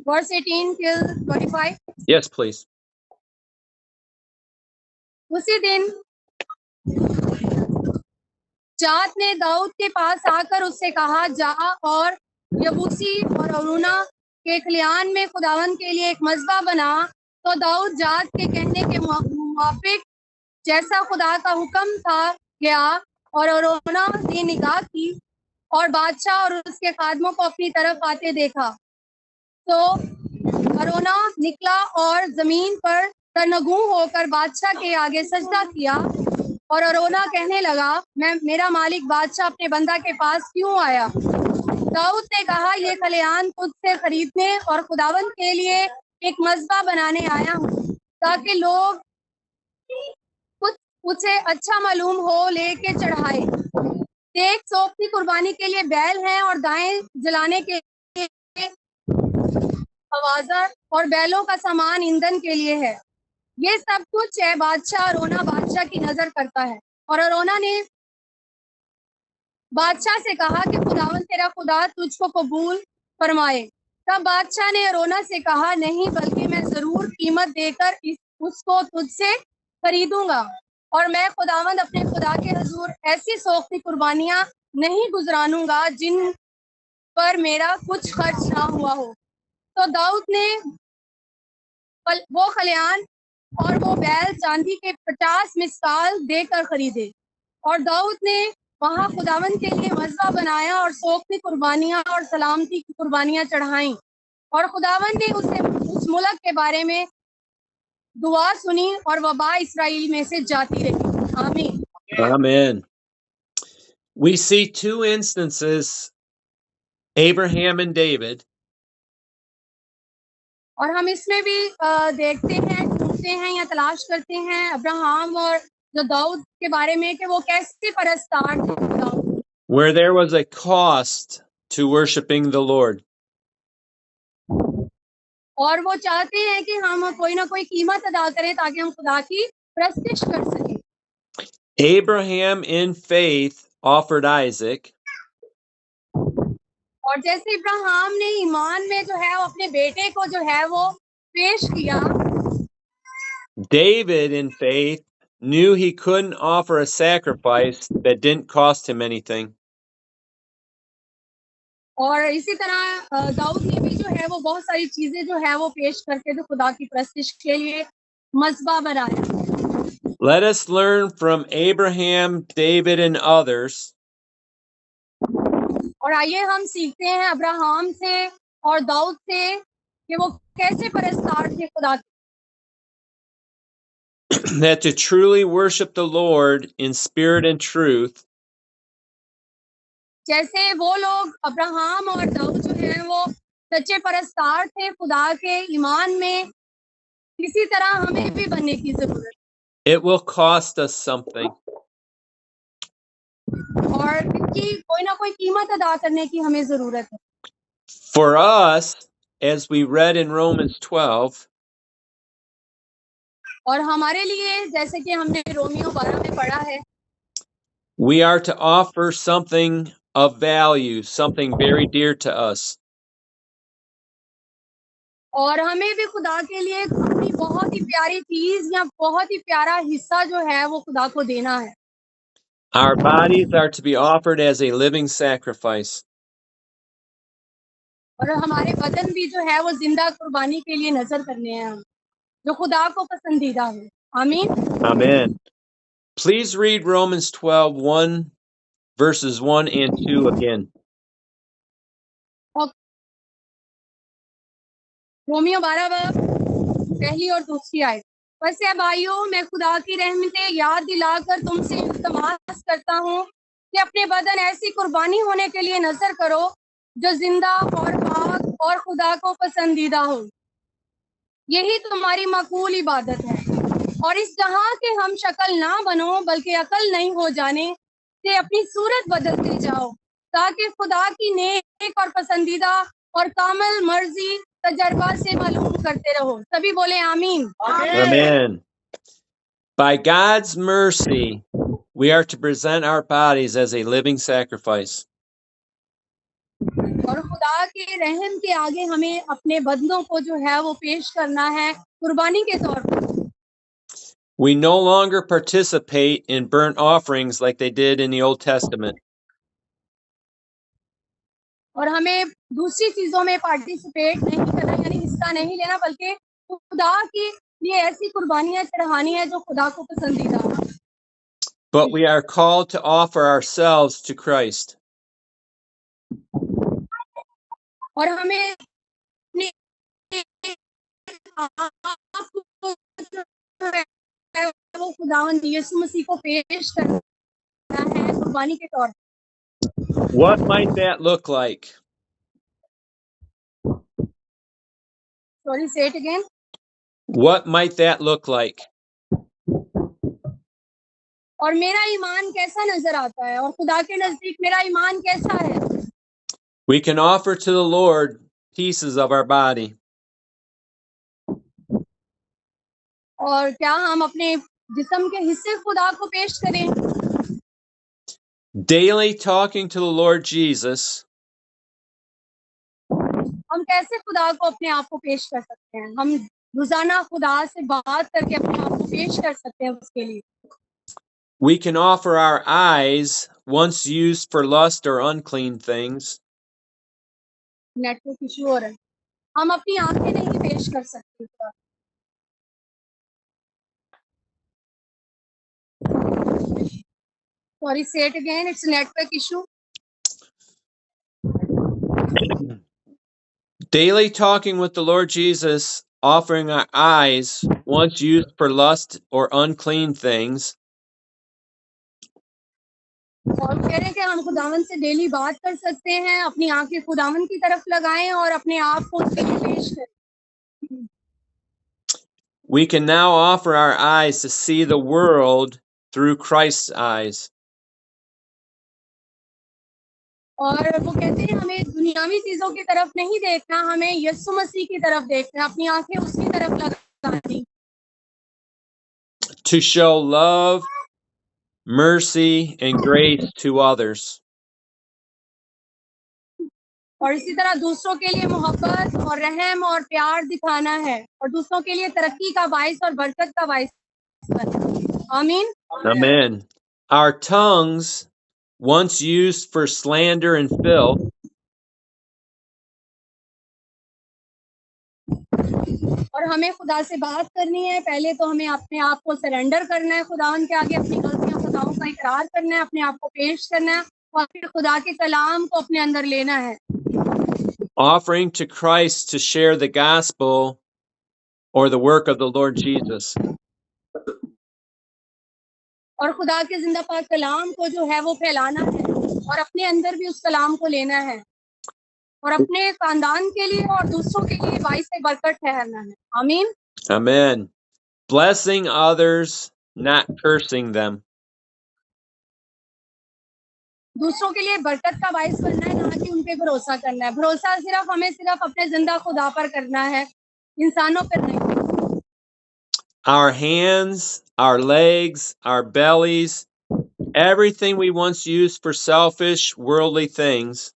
verse 18 till 25. Yes, please. उसी दिन जात ने दाऊद के पास आकर उससे कहा, जा और यबूसी और अरुणा के खलियान में खुदावन के लिए एक मज़बा बना। तो दाऊद जात के कहने के मुवाफिक जैसा खुदा का हुक्म था गया और अरुणा ने निगाह की और बादशाह और उसके खादमों को अपनी तरफ आते देखा। तो अरुणा निकला और जमीन पर तरनगू होकर बादशाह के आगे सजदा किया और अरोना कहने लगा, मेरा मालिक बादशाह अपने बंदा के पास क्यों आया? दाऊद ने कहा, ये खलिहान तुझसे खरीदने और खुदावंद के लिए एक मज़बा बनाने आया हूँ, ताकि लोग कुछ उसे अच्छा मालूम हो लेके चढ़ाए। देख, सोख की कुर्बानी के लिए बैल हैं और दाएं जलाने के लिए हवाजा और बैलों का सामान ईंधन के लिए है। ये सब कुछ है। बादशाह अरोना बादशाह की नजर करता है। और अरोना ने बादशाह से कहा कि खुदावंद तेरा खुदा तुझको कबूल फरमाए। तब बादशाह ने अरोना से कहा, नहीं, बल्कि मैं जरूर कीमत देकर उसको तुझसे खरीदूंगा, और मैं खुदावंद अपने खुदा के हुजूर ऐसी सोख्ती कुर्बानियां नहीं गुजरानूंगा जिन पर मेरा कुछ खर्च ना हुआ हो। तो दाऊद ने वो खलिहान और वो बैल चांदी के 50 मिस्काल देकर खरीदे। और दाऊद ने वहां खुदावंद के लिए मज़बा बनाया और सोख्ती कुर्बानियां और सलामती की कुर्बानियां चढ़ाईं। और खुदावंद ने उस मुल्क के बारे में दुआ सुनी और वबा इसराइल में से जाती रही। आमीन। Amen. We see two instances, Abraham and David, और हम इसमें भी देखते हैं, ढूंढते हैं या तलाश करते हैं अब्राहम और जो दाऊद के बारे में कि वो कैसे परस्तार थे Dawood, where there was a cost to worshiping the Lord. और वो चाहते हैं कि हम कोई ना कोई कीमत अदा करें ताकि हम खुदा की प्रस्तिश कर सकें। Abraham, in faith, offered Isaac, और जैसे इब्राहिम ने ईमान में जो है वो अपने बेटे को जो है वो पेश किया, David, in faith, knew he couldn't offer a sacrifice that didn't cost him anything. और इसी तरह दाऊद ने भी जो है वो बहुत सारी चीजें जो है वो पेश करके तो खुदा की प्रस्तिश के लिए मज़बा बनाया। Let us learn from Abraham, David, and others और आइए हम सीखते हैं अब्राहम से और दाऊद से कि वो कैसे परस्तार थे खुदा के। that to truly worship the Lord in spirit and truth, जैसे वो लोग अब्राहम और दाऊद जो है वो सच्चे परस्तार थे खुदा के ईमान में, इसी तरह हमें भी बनने की जरूरत it will cost us something. है और इसकी कोई ना कोई कीमत अदा करने की हमें जरूरत है। For us, as we read in Romans 12, और हमारे लिए जैसे कि हमने रोमियो 12 में पढ़ा है, we are to offer something of value, something very dear to us. और हमें भी खुदा के लिए अपनी बहुत ही प्यारी चीज या बहुत ही प्यारा हिस्सा जो है वो खुदा को देना है। Our bodies are to be offered as a living sacrifice. और हमारे बदन भी जो है वो जिंदा कुर्बानी के लिए नजर करने हैं हम, जो खुदा को पसंदीदा हो। आमीन। Amen. Please read Romans 12, verses 1 and 2 again. Romeo 12 पहली और दूसरी आयत। बस या भाइयों, मैं खुदा की रहमतें याद दिलाकर तुमसे इल्तमास करता हूँ कि अपने बदन ऐसी कुर्बानी होने के लिए नजर करो जो जिंदा और पाक और खुदा को पसंदीदा हो। यही तुम्हारी मकबूल इबादत है। और इस जहां के हम शक्ल ना बनो बल्कि अकल नहीं हो जाने से अपनी सूरत बदलते जाओ, ताकि खुदा की नेक और पसंदीदा और कामिल मर्जी तजर्बा से मालूम करते रहो। सभी बोले आमीन। Amen. By God's mercy, we are to present our bodies as a living sacrifice. और खुदा के रहम के आगे हमें अपने बंदों को जो है वो पेश करना है कुर्बानी के तौर पर। We no longer participate in burnt offerings like they did in the Old Testament. और हमें दूसरी चीजों में पार्टिसिपेट नहीं करना, यानी हिस्सा नहीं लेना, बल्कि खुदा के लिए ऐसी कुर्बानियां चढ़ानी है जो खुदा को पसंदीदा हो। But we are called to offer ourselves to Christ. और हमें अपने आप को वो खुदावंद यीशु मसीह को पेश करना है कुर्बानी के तौर पर। What might that look like? Sorry, say it again. What might that look like? और मेरा ईमान कैसा नजर आता है और खुदा के नजदीक मेरा ईमान कैसा है? We can offer to the Lord pieces of our body. और क्या हम अपने जिस्म के हिस्से खुदा को पेश करें? Daily talking to the Lord Jesus. हम कैसे खुदा को अपने आप को पेश कर सकते हैं? हम रोजाना खुदा से बात करके अपने आप को पेश कर सकते हैं उसके लिए। We can offer our eyes, once used for lust or unclean things. Network issue हो रहा है। हम अपनी आंखें नहीं पेश कर सकते खुदा। Sorry, say it again, it's network issue. Daily talking with the Lord Jesus, offering our eyes, once used for lust or unclean things. और कह रहे हैं कि हम खुदावन से डेली बात कर सकते हैं, अपनी आंखें खुदावन की तरफ लगाएं और अपने आप को उसके लिए पेश करें। We can now offer our eyes to see the world through Christ's eyes. और वो कहते हैं हमें दुनियावी चीजों की तरफ नहीं देखना, हमें यीशु मसीह की तरफ देखना, अपनी आंखें उसकी तरफ लगानी। To show love, mercy, and grace to others. और इसी तरह दूसरों के लिए मोहब्बत और रहम और प्यार दिखाना है और दूसरों के लिए तरक्की का बाइस और बरकत का बाइस बनना। आमीन। Amen. Our tongues, once used for slander and filth, और हमें खुदा से बात करनी है। पहले तो हमें अपने आप को सरेंडर करना है खुदावन के आगे, अपनी गलतियों खताओं का इकरार करना है, अपने आप को पेश करना है और फिर खुदा के कलाम को अपने अंदर लेना है। offering to Christ to share the gospel or the work of the Lord Jesus. और खुदा के जिंदा पाक कलाम को जो है वो फैलाना है और अपने अंदर भी उस कलाम को लेना है और अपने खानदान के लिए और दूसरों के लिए बाइस से बरकत ठहरना है। आमीन। Amen. Blessing others, not cursing them. दूसरों के लिए बरकत का बाइस बनना है, ना कि उन पे भरोसा करना है। भरोसा सिर्फ हमें सिर्फ अपने जिंदा खुदा पर करना है, इंसानों पर नहीं। Our hands, our legs, our bellies, everything we once used for selfish, worldly things,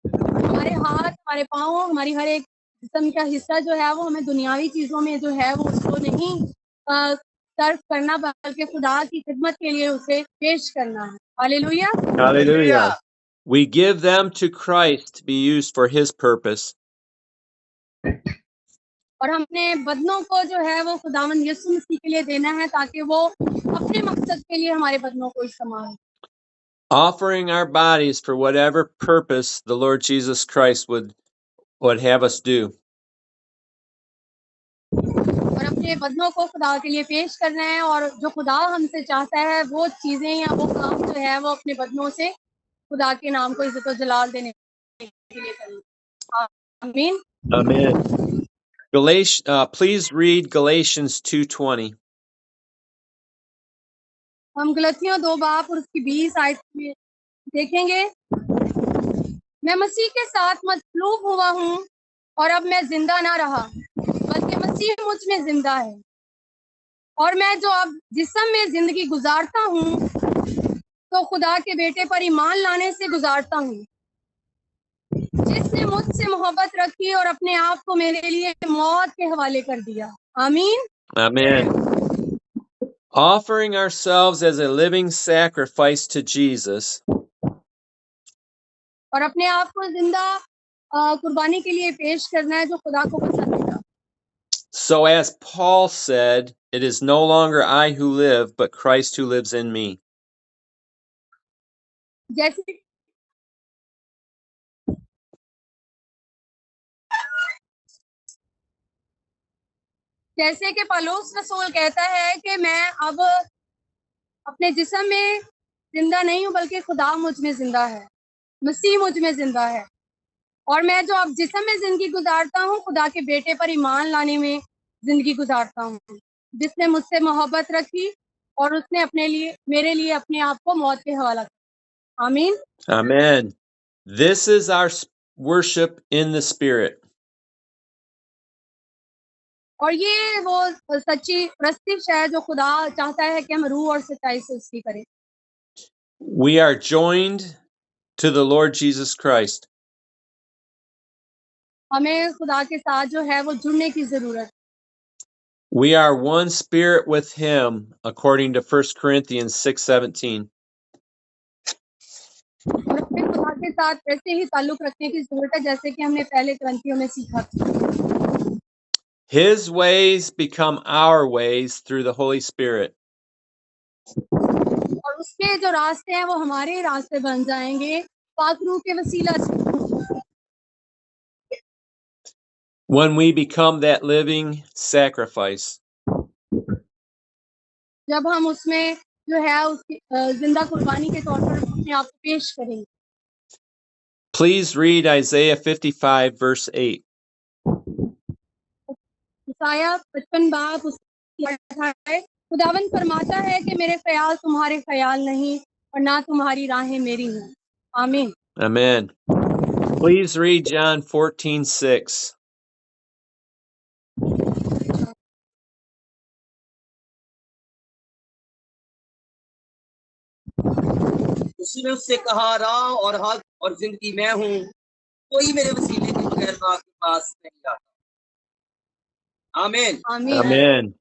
हमारे हाथ, हमारे पाँव, हमारी हर एक जिस्म का हिस्सा जो है वो हमें दुनियावी चीजों में जो है वो उसको नहीं तर्क करना, बल्कि खुदा की खिदमत के लिए उसे पेश करना है। Hallelujah. hallelujah, we give them to Christ to be used for his purpose. और हमने बदनों को जो है वो खुदावन यीशु मसीह के लिए देना है ताकि वो अपने मकसद के लिए हमारे बदनों को इस्तेमाल। Offering our bodies for whatever purpose the Lord Jesus Christ would have us do. और अपने बदनों को खुदा के लिए पेश करना है और जो खुदा हमसे चाहता है वो चीजें या वो काम जो है वो अपने बदनों से खुदा के नाम को इज्जत और जलाल देने के लिए करना। आमीन। Amen. Please read Galatians 2:20. हम गलतियों 2 बाब और उसकी 20 आयत में देखेंगे। मैं मसीह के साथ मसलूब हुआ हूँ और अब मैं जिंदा ना रहा बल्कि मसीह मुझ में जिंदा है और मैं जो अब जिस्म में जिंदगी गुजारता हूँ तो खुदा के बेटे पर ईमान लाने से गुजारता हूँ जिसने मुझसे मोहब्बत रखी और अपने आप को मेरे लिए मौत के हवाले कर दिया। आमीन। Amen. Offering ourselves as a living sacrifice to Jesus. और अपने आप को जिंदा कुर्बानी के लिए पेश करना है जो खुदा को पसंद है। So as Paul said, it is no longer I who live, but Christ who lives in me. जैसे जैसे कि पौलुस रसूल कहता है कि मैं अब अपने जिस्म में जिंदा नहीं हूँ बल्कि खुदा मुझ में जिंदा है, मसीह मुझ में जिंदा है। और मैं जो अब जिस्म में जिंदगी गुजारता हूँ खुदा के बेटे पर ईमान लाने में जिंदगी गुजारता हूँ, जिसने मुझसे मोहब्बत रखी और उसने अपने लिए मेरे लिए अपने आप को मौत के हवाला किया। आमीन। Amen. This is our worship in the Spirit. और ये वो सच्ची प्रस्तिश है जो खुदा चाहता है कि हम रूह और सच्चाई से उसकी करें। We are joined to the Lord Jesus Christ. हमें खुदा के साथ जो है वो जुड़ने की जरूरत है। We are one spirit with him, according to 1 Corinthians 6:17. और हमें खुदा के साथ ऐसे ही ताल्लुक रखने की जरूरत है जैसे कि हमने पहले ग्रंथियों में सीखा था। His ways become our ways through the Holy Spirit. और उसके जो रास्ते हैं वो हमारे रास्ते बन जाएंगे पाक रूह के वसीला से। When we become that living sacrifice. जब हम उसमें जो है उसकी जिंदा कुर्बानी के तौर पर अपने आप को पेश करेंगे। Please read Isaiah 55 verse 8. ईसाया 55 बाब उसकी 8 है। खुदावंद फरमाता है कि मेरे ख्याल तुम्हारे ख्याल नहीं और ना तुम्हारी राहें मेरी हैं। आमीन। Amen. Please read John 14:6. उसने उससे कहा, राह और हक और जिंदगी मैं हूँ, कोई मेरे वसीले के बगैर बाप के पास नहीं आता। आमीन। आमीन। Amen.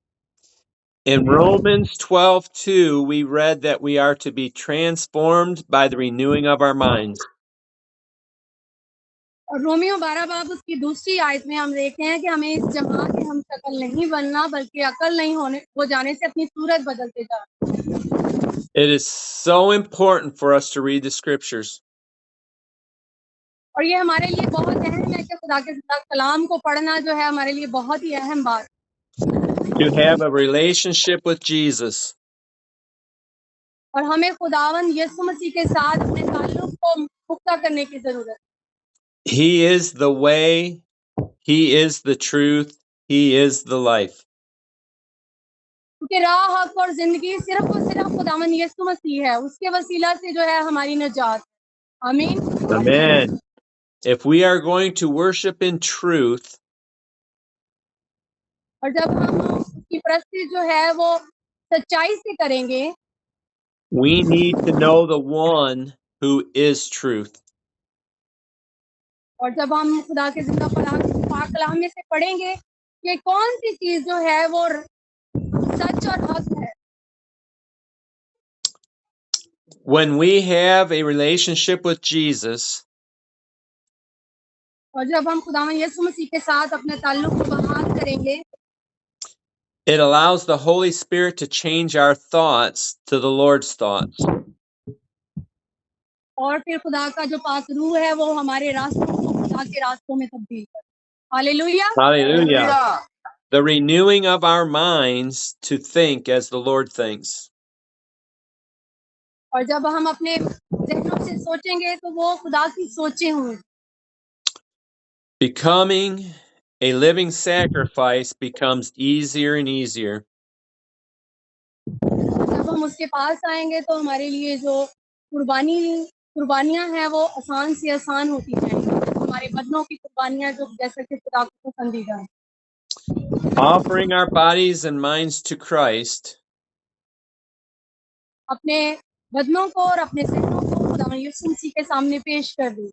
In Romans 12:2, we read that we are to be transformed by the renewing of our minds. और रोमियो 12 बाब उसकी दूसरी आयत में हम देखते हैं कि हमें इस जमात के हम शक्ल नहीं बनना बल्कि अकल नहीं हो जाने से अपनी सूरत बदलते जा। It is so important for us to read the scriptures. और ये हमारे लिए बहुत अहम है कि खुदा के कलाम को पढ़ना जो है हमारे लिए बहुत ही अहम बात। To have a relationship with Jesus. और हमें खुदावंद यीशु मसीह के साथ अपने ताल्लुक को पुख्ता करने की जरूरत है। He is the way, he is the truth, he is the life. क्योंकि राह हक और जिंदगी सिर्फ और सिर्फ खुदावंद यीशु मसीह है, उसके वसीला से जो है हमारी निजात। आमीन। Amen. If we are going to worship in truth, और जब हम उसकी प्रस्ति जो है वो सच्चाई से करेंगे, we need to know the one who is truth. और जब हम खुदा के जिंदा पाक कलाम में से पढ़ेंगे कि कौन सी चीज जो है वो सच और हक है। When we have a relationship with Jesus, और जब हम खुदावंद यीशु मसीह के साथ अपने ताल्लुक को बहाल करेंगे, it allows the Holy Spirit to change our thoughts to the Lord's thoughts. और फिर खुदा का जो पाक रूह है वो हमारे रास्तों को खुदा के रास्तों में तब्दील करे। Hallelujah. Hallelujah. The renewing of our minds to think as the Lord thinks. और जब हम अपने ज़हनों से सोचेंगे तो वो खुदा की सोचें होंगी। Becoming a living sacrifice becomes easier and easier. जब हम उसके पास आएंगे तो हमारे लिए जो कुर्बानियां हैं वो आसान से आसान होती जाएंगी। हमारे बदनों की कुर्बानियां जो जैसे कि खुदा को पसंदीदा है। Offering our bodies and minds to Christ अपने बदनों को और अपने ज़हनों को खुदा यीशु मसीह के सामने पेश कर दें।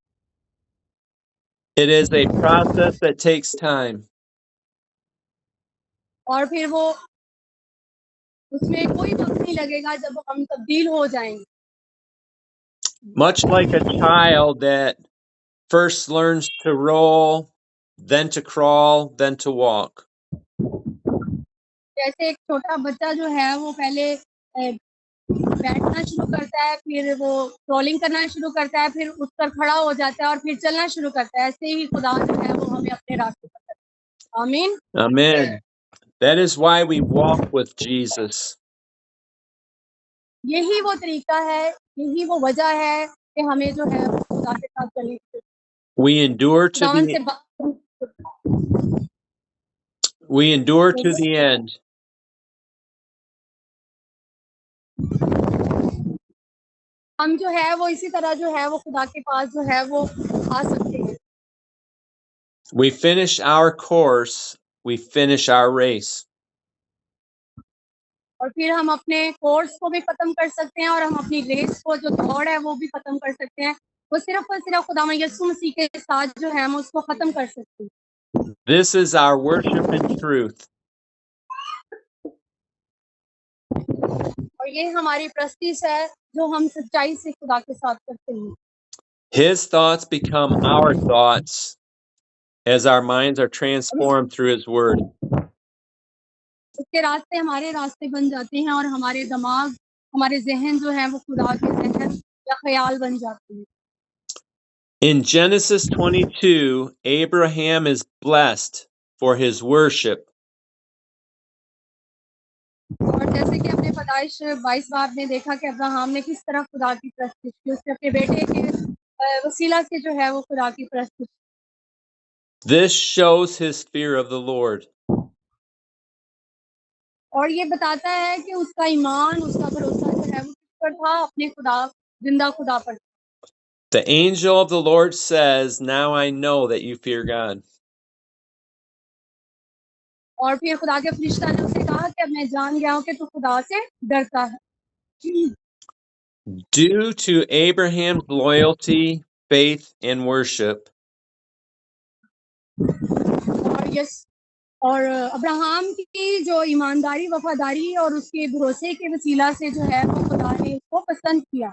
it is a process that takes time. और फिर वो उसमें कोई वक्त नहीं लगेगा जब हम तब्दील हो जाएंगे। Much like a child that first learns to roll, then to crawl, then to walk. जैसे एक छोटा बच्चा जो है वो पहले बैठना शुरू करता है, फिर वो क्रॉलिंग करना शुरू करता है, फिर उठकर खड़ा हो जाता है और फिर चलना शुरू करता है। ऐसे ही खुदा जो है वो हमें अपने रास्ते पर करता है। आमीन। Amen. That is why we walk with Jesus. यही वो तरीका है, यही वो वजह है कि हमें जो है वो खुदा के साथ चलने की, We endure to खुदावन से the end. हम जो है वो इसी तरह जो है वो खुदा के पास जो है वो आ सकते हैं। We finish our course, we finish our race. और फिर हम अपने कोर्स को भी खत्म कर सकते हैं और हम अपनी रेस को जो दौड़ है वो भी खत्म कर सकते हैं। वो सिर्फ और सिर्फ खुदा यीशु मसीह के साथ जो है हम उसको खत्म कर सकते हैं। This is our worship in truth. और ये हमारी प्रस्तिश है जो हम सच्चाई से खुदा के साथ करते हैं। His thoughts become our thoughts as our minds are transformed through His Word. उसके रास्ते हमारे रास्ते बन जाते हैं और हमारे दिमाग, हमारे जहन जो है वो खुदा के जहन या ख्याल बन जाते हैं। In Genesis 22, Abraham is blessed for his worship. और जैसे कि अपने पैदाइश 22 बाब में देखा कि अब्राहम ने किस तरह खुदा की प्रस्तिश की, उसने अपने बेटे के वसीला से जो है वो खुदा की प्रस्तिश। This shows his fear of the Lord. और ये बताता है कि उसका ईमान, उसका भरोसा जो है वो किस पर था, अपने खुदा, जिंदा खुदा पर। The angel of the Lord says, "Now I know that you fear God." और फिर खुदा के फरिश्ता ने उसे कहा कि अब मैं जान गया हूँ कि तू खुदा से डरता है। Due to Abraham's loyalty, faith, and worship, और अब्राहम की जो ईमानदारी, वफादारी और उसके भरोसे के वसीला से जो है वो खुदा ने उसको पसंद किया।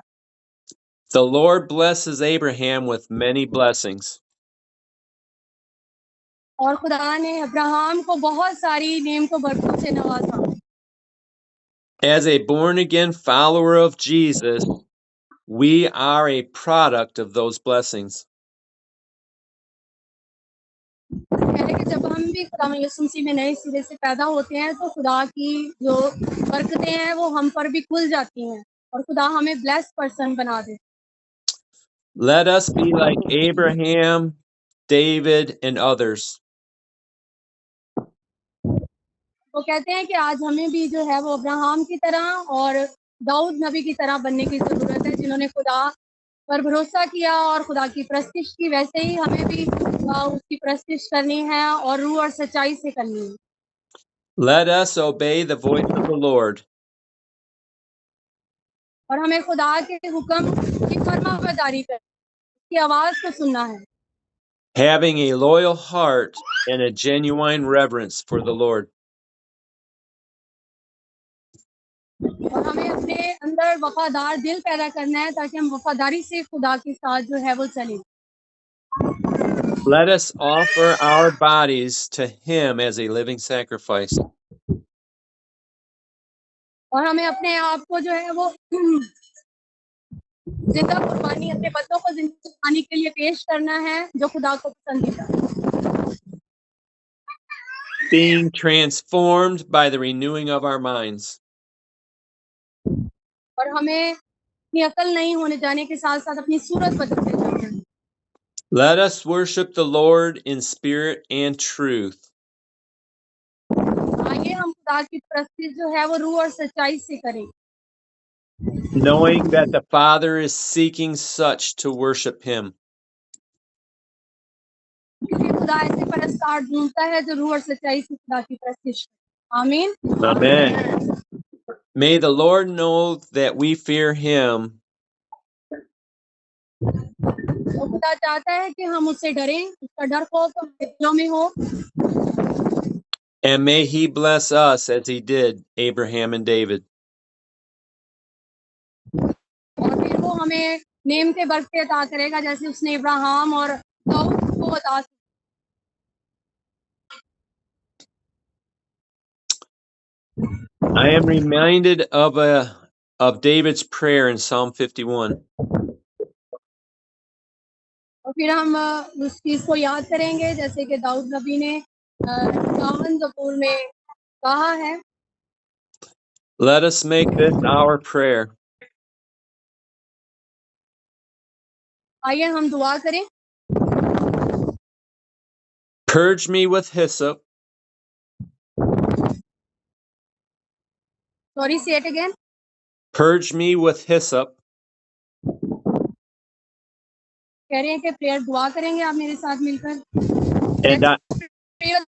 the Lord blesses Abraham with many blessings. और खुदा ने अब्राहम को बहुत सारी नेमतों बरकतों से नवाजा। As a born-again follower of Jesus, we are a product of those blessings. कहते कि जब हम भी खुदा यीशु मसीह में नए सिरे से पैदा होते हैं तो खुदा की जो बरकतें हैं वो हम पर भी खुल जाती हैं और खुदा हमें ब्लेस्ड पर्सन बना दे। Let us be like Abraham, David, and others. वो कहते हैं कि आज हमें भी जो है वो अब्राहम की तरह और दाऊद नबी की तरह बनने की जरूरत है, जिन्होंने खुदा पर भरोसा किया और खुदा की प्रस्तिश की। वैसे ही हमें भी उसकी प्रस्तिश करनी है और रूह और सच्चाई से करनी है। Let us obey the voice of the Lord. और हमें खुदा के हुक्म की फरमाबरदारी करनी, उसकी आवाज को सुनना है। Having a loyal heart and a genuine reverence for the Lord. और हमें अपने अंदर वफादार दिल पैदा करना है ताकि हम वफादारी से खुदा के साथ जो है वो चलें। Let us offer our bodies to Him as a living sacrifice. और हमें अपने आप को जो है वो जिंदा कुर्बानी, अपने बच्चों को जिंदा कुर्बानी के लिए पेश करना है जो खुदा को पसंदीदा है। Being transformed by the renewing of our minds. और हमें अपनी अकल नहीं होने जाने के साथ साथ अपनी सूरत बदलते जाना है। Let us worship the Lord in spirit and truth. आइए हम खुदा की प्रस्तिश जो है वो रूह और सच्चाई से करें, Knowing that the Father is seeking such to worship Him. क्योंकि खुदा ऐसे परस्तार ढूंढता है जो रूह और सच्चाई से खुदा की प्रस्तिश करे। आमीन। Amen. May the Lord know that we fear Him. तो खुदा चाहता है कि हम उससे डरें, उसका डर खौफ हमारे दिलों में हो। And may He bless us as He did Abraham and David. और फिर वो हमें नेमते बरकतें अता करेगा जैसे उसने इब्राहिम और दाऊद को अता। I am reminded of David's prayer in Psalm 51. और फिर हम उस चीज को याद करेंगे जैसे कि दाऊद नबी ने 51 ज़बूर में कहा है। Let us make this our prayer. आइए हम दुआ करें। Purge me with hyssop, sorry, say it again. purge me with hyssop, कह रहे हैं कि प्रेयर दुआ करेंगे आप मेरे साथ मिलकर। and I, prayer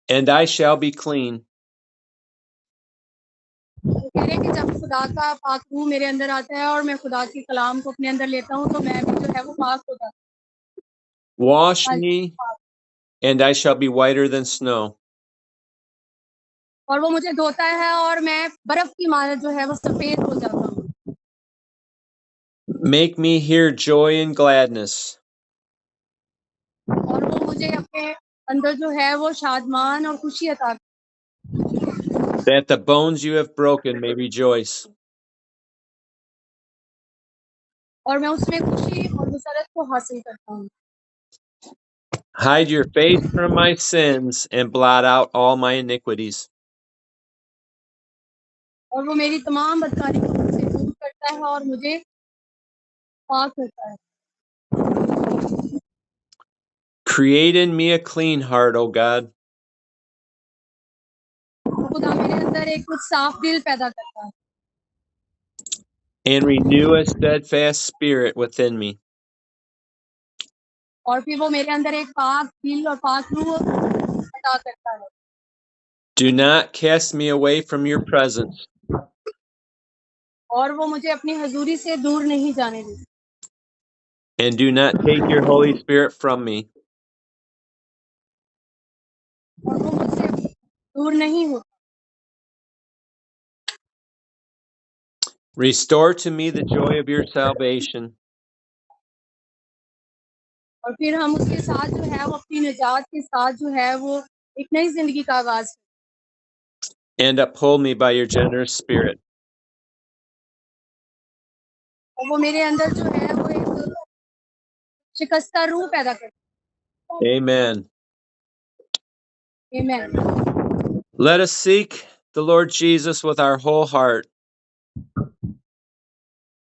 and I shall be clean. कह रहे हैं कि जब खुदा का पाक रूह मेरे अंदर आता है और मैं खुदा के कलाम को अपने अंदर लेता हूँ तो मैं भी जो है वो पाक हो जाता Wash हूँ me, and I shall be whiter than snow. और वो मुझे धोता है और मैं बर्फ की मानद जो है वो सफेद हो जाता हूँ। Make me hear joy and gladness, और वो मुझे अपने अंदर जो है वो शादमान और खुशी अता करता that the bones you have broken may rejoice. है और मैं उसमें खुशी और मसरत को हासिल करता हूँ। Hide your face from my sins and blot out all my iniquities. और वो मेरी तमाम बदकारी को मुझसे दूर करता है और मुझे पाक करता है। Create in me a clean heart, O God, खुदा मेरे अंदर एक कुछ साफ दिल पैदा करता है and renew a steadfast spirit within me. और फिर वो मेरे अंदर एक पाक दिल और पाक रूह अता करता है। Do not cast me away from your presence, और वो मुझे अपनी हजूरी से दूर नहीं जाने देता and do not take your Holy Spirit from me. और वो मुझसे दूर नहीं होता। Restore to me the joy of your salvation, और फिर हम उसके साथ जो है वो अपनी निजात के साथ जो है वो एक नई जिंदगी का आगाज and uphold me by your generous spirit. और वो मेरे अंदर जो है वो एक शिकस्ता रूह पैदा करता Amen. है। आमीन। Let us seek the Lord Jesus with our whole heart,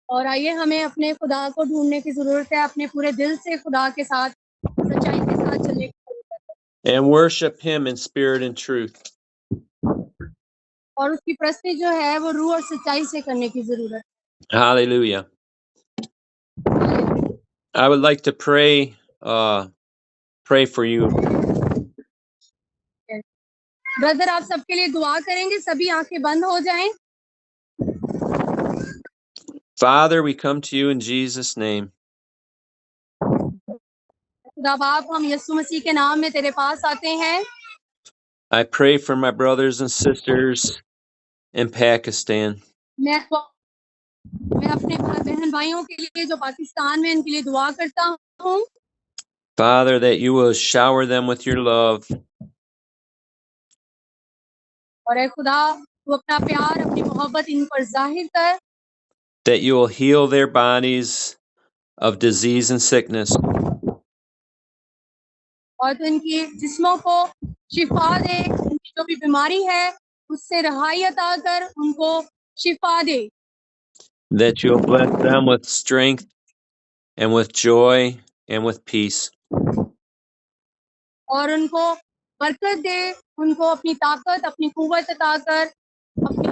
और आइए हमें अपने खुदा को ढूंढने की जरूरत है, अपने पूरे दिल से खुदा के साथ सच्चाई के साथ चलने की जरूरत है and worship him in spirit and truth. और उसकी प्रस्ती जो है वो रूह और सच्चाई से करने की जरूरत Hallelujah. है। I would like to pray for you. Brother आप सबके लिए दुआ करेंगे, सभी आंखें बंद हो जाएं। Father, we come to you in Jesus' name. खुदा बाप, हम यीशु मसीह के नाम में तेरे पास आते हैं। I pray for my brothers and sisters in Pakistan. मैं अपने बहन भाइयों के लिए जो पाकिस्तान में, इनके लिए दुआ करता हूँ। Father, that you will shower them with your love, और ऐ खुदा तू अपना प्यार, अपनी मोहब्बत इन पर जाहिर कर that you will heal their bodies of disease and sickness, और तू इनकी जिस्मों को शिफा दे। उनकी जो भी बीमारी है उससे रहाई अता कर, उनको शिफा दे। that you'll bless them with strength and with joy and with peace. और उनको बरकत दे, उनको अपनी ताकत, अपनी कुव्वत अता कर, अपनी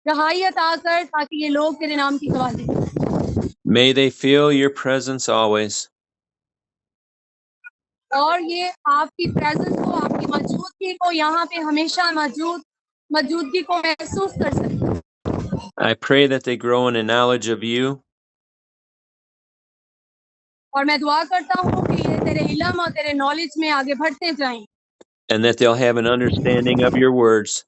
रहाई अता कर, ताकि ये लोग तेरे नाम की गवाही दें। May they feel your presence always. और ये आपकी प्रेजेंस को, आपकी मौजूदगी को यहाँ पे हमेशा मौजूदगी को महसूस कर सकें। I pray that they grow in a knowledge of you, और मैं दुआ करता हूँ कि ये तेरे इल्म और तेरे नॉलेज में आगे बढ़ते जाएं and that they'll have an understanding of your words,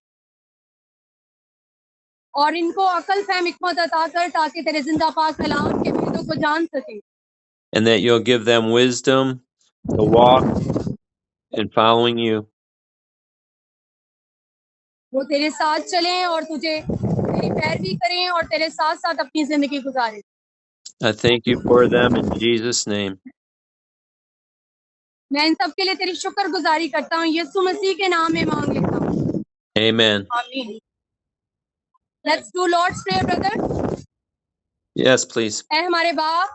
और इनको अकल फहम हिकमत अता कर, ताकि तेरे जिंदा पाक कलाम के भेदों को जान सकें। and that you'll give them wisdom to walk in following you. वो तेरे साथ चलें और तुझे तेरी पैरवी करें और तेरे साथ साथ अपनी जिंदगी गुजारें। I thank you for them in Jesus' name. मैं इन सब के लिए तेरी शुक्रगुजारी करता हूँ, यीशु मसीह के नाम में मांग लेता हूँ, Amen. आमीन। Let's do Lord's Prayer, brother. Yes, please. ऐ हमारे बाप,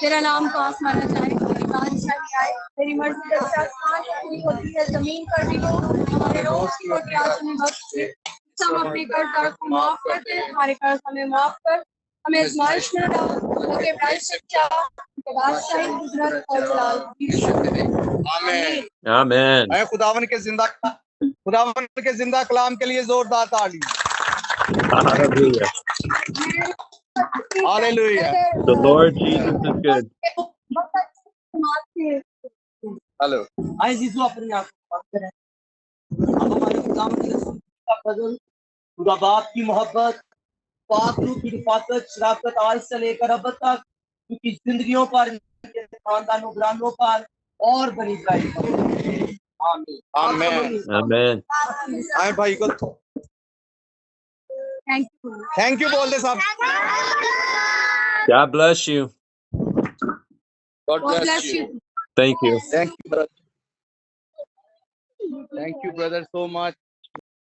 तेरा नाम तो आसमान में जाए, तेरी बादशाही आए, तेरी मर्जी जैसे आसमान पर पूरी होती है जमीन पर भी हो। हमारे रोज की रोटी आज हमें बख्श दे, हम अपने कर्जदारों को माफ करते हैं, हमारे कर्ज हमें माफ कर, हमें आजमाइश में न डाल, बल्कि बुराई से बचा, तेरी बादशाही, कुदरत और जलाल आमीन। Amen. ऐ खुदावन के जिंदा कलाम के लिए जोरदार ताली। Hallelujah. Hallelujah. The Lord Jesus is good. Hello. आए जीसू अपनी आंखों को बंद करें। अब हमारे खुदाम की रसूल का फजल, खुदा बाप की मोहब्बत, पाक रूह की हिफाजत, शराफत आज से लेकर अब तक उनकी जिंदगियों पर, उनके खानदानों घरानों पर और बनी जाएगी। आमीन। आमीन। Amen. आए भाई को थैंक यू बोल दे साहब। God bless you. God bless you. Thank you. Thank you, brother. Thank you, brother, so much.